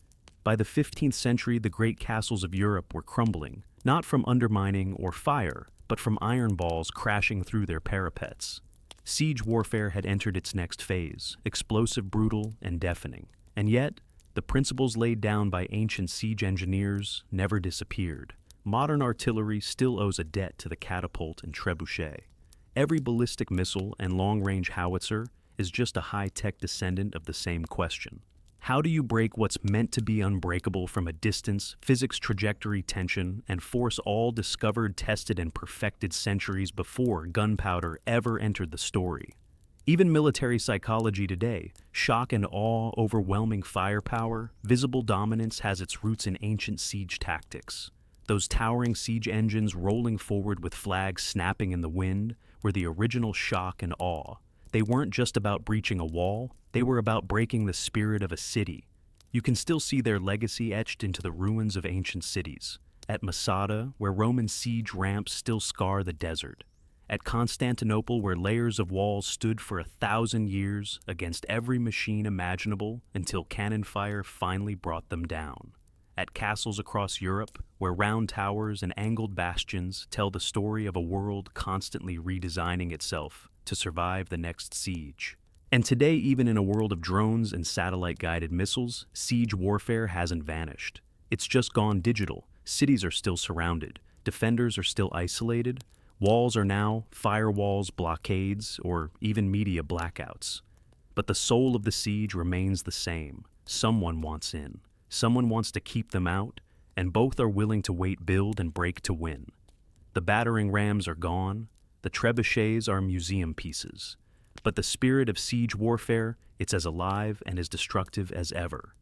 By the 15th century, the great castles of Europe were crumbling, not from undermining or fire, but from iron balls crashing through their parapets. Siege warfare had entered its next phase, explosive, brutal, and deafening. And yet, the principles laid down by ancient siege engineers never disappeared. Modern artillery still owes a debt to the catapult and trebuchet. Every ballistic missile and long-range howitzer is just a high-tech descendant of the same question. How do you break what's meant to be unbreakable from a distance, physics, trajectory, tension, and force all discovered, tested, and perfected centuries before gunpowder ever entered the story? Even military psychology today, shock and awe, overwhelming firepower, visible dominance has its roots in ancient siege tactics. Those towering siege engines rolling forward with flags snapping in the wind were the original shock and awe. They weren't just about breaching a wall, they were about breaking the spirit of a city. You can still see their legacy etched into the ruins of ancient cities. At Masada, where Roman siege ramps still scar the desert. At Constantinople, where layers of walls stood for 1,000 years against every machine imaginable until cannon fire finally brought them down. At castles across Europe, where round towers and angled bastions tell the story of a world constantly redesigning itself to survive the next siege. And today, even in a world of drones and satellite-guided missiles, siege warfare hasn't vanished. It's just gone digital. Cities are still surrounded. Defenders are still isolated. Walls are now firewalls, blockades, or even media blackouts. But the soul of the siege remains the same. Someone wants in. Someone wants to keep them out, and both are willing to wait, build, and break to win. The battering rams are gone. The trebuchets are museum pieces. But the spirit of siege warfare, it's as alive and as destructive as ever.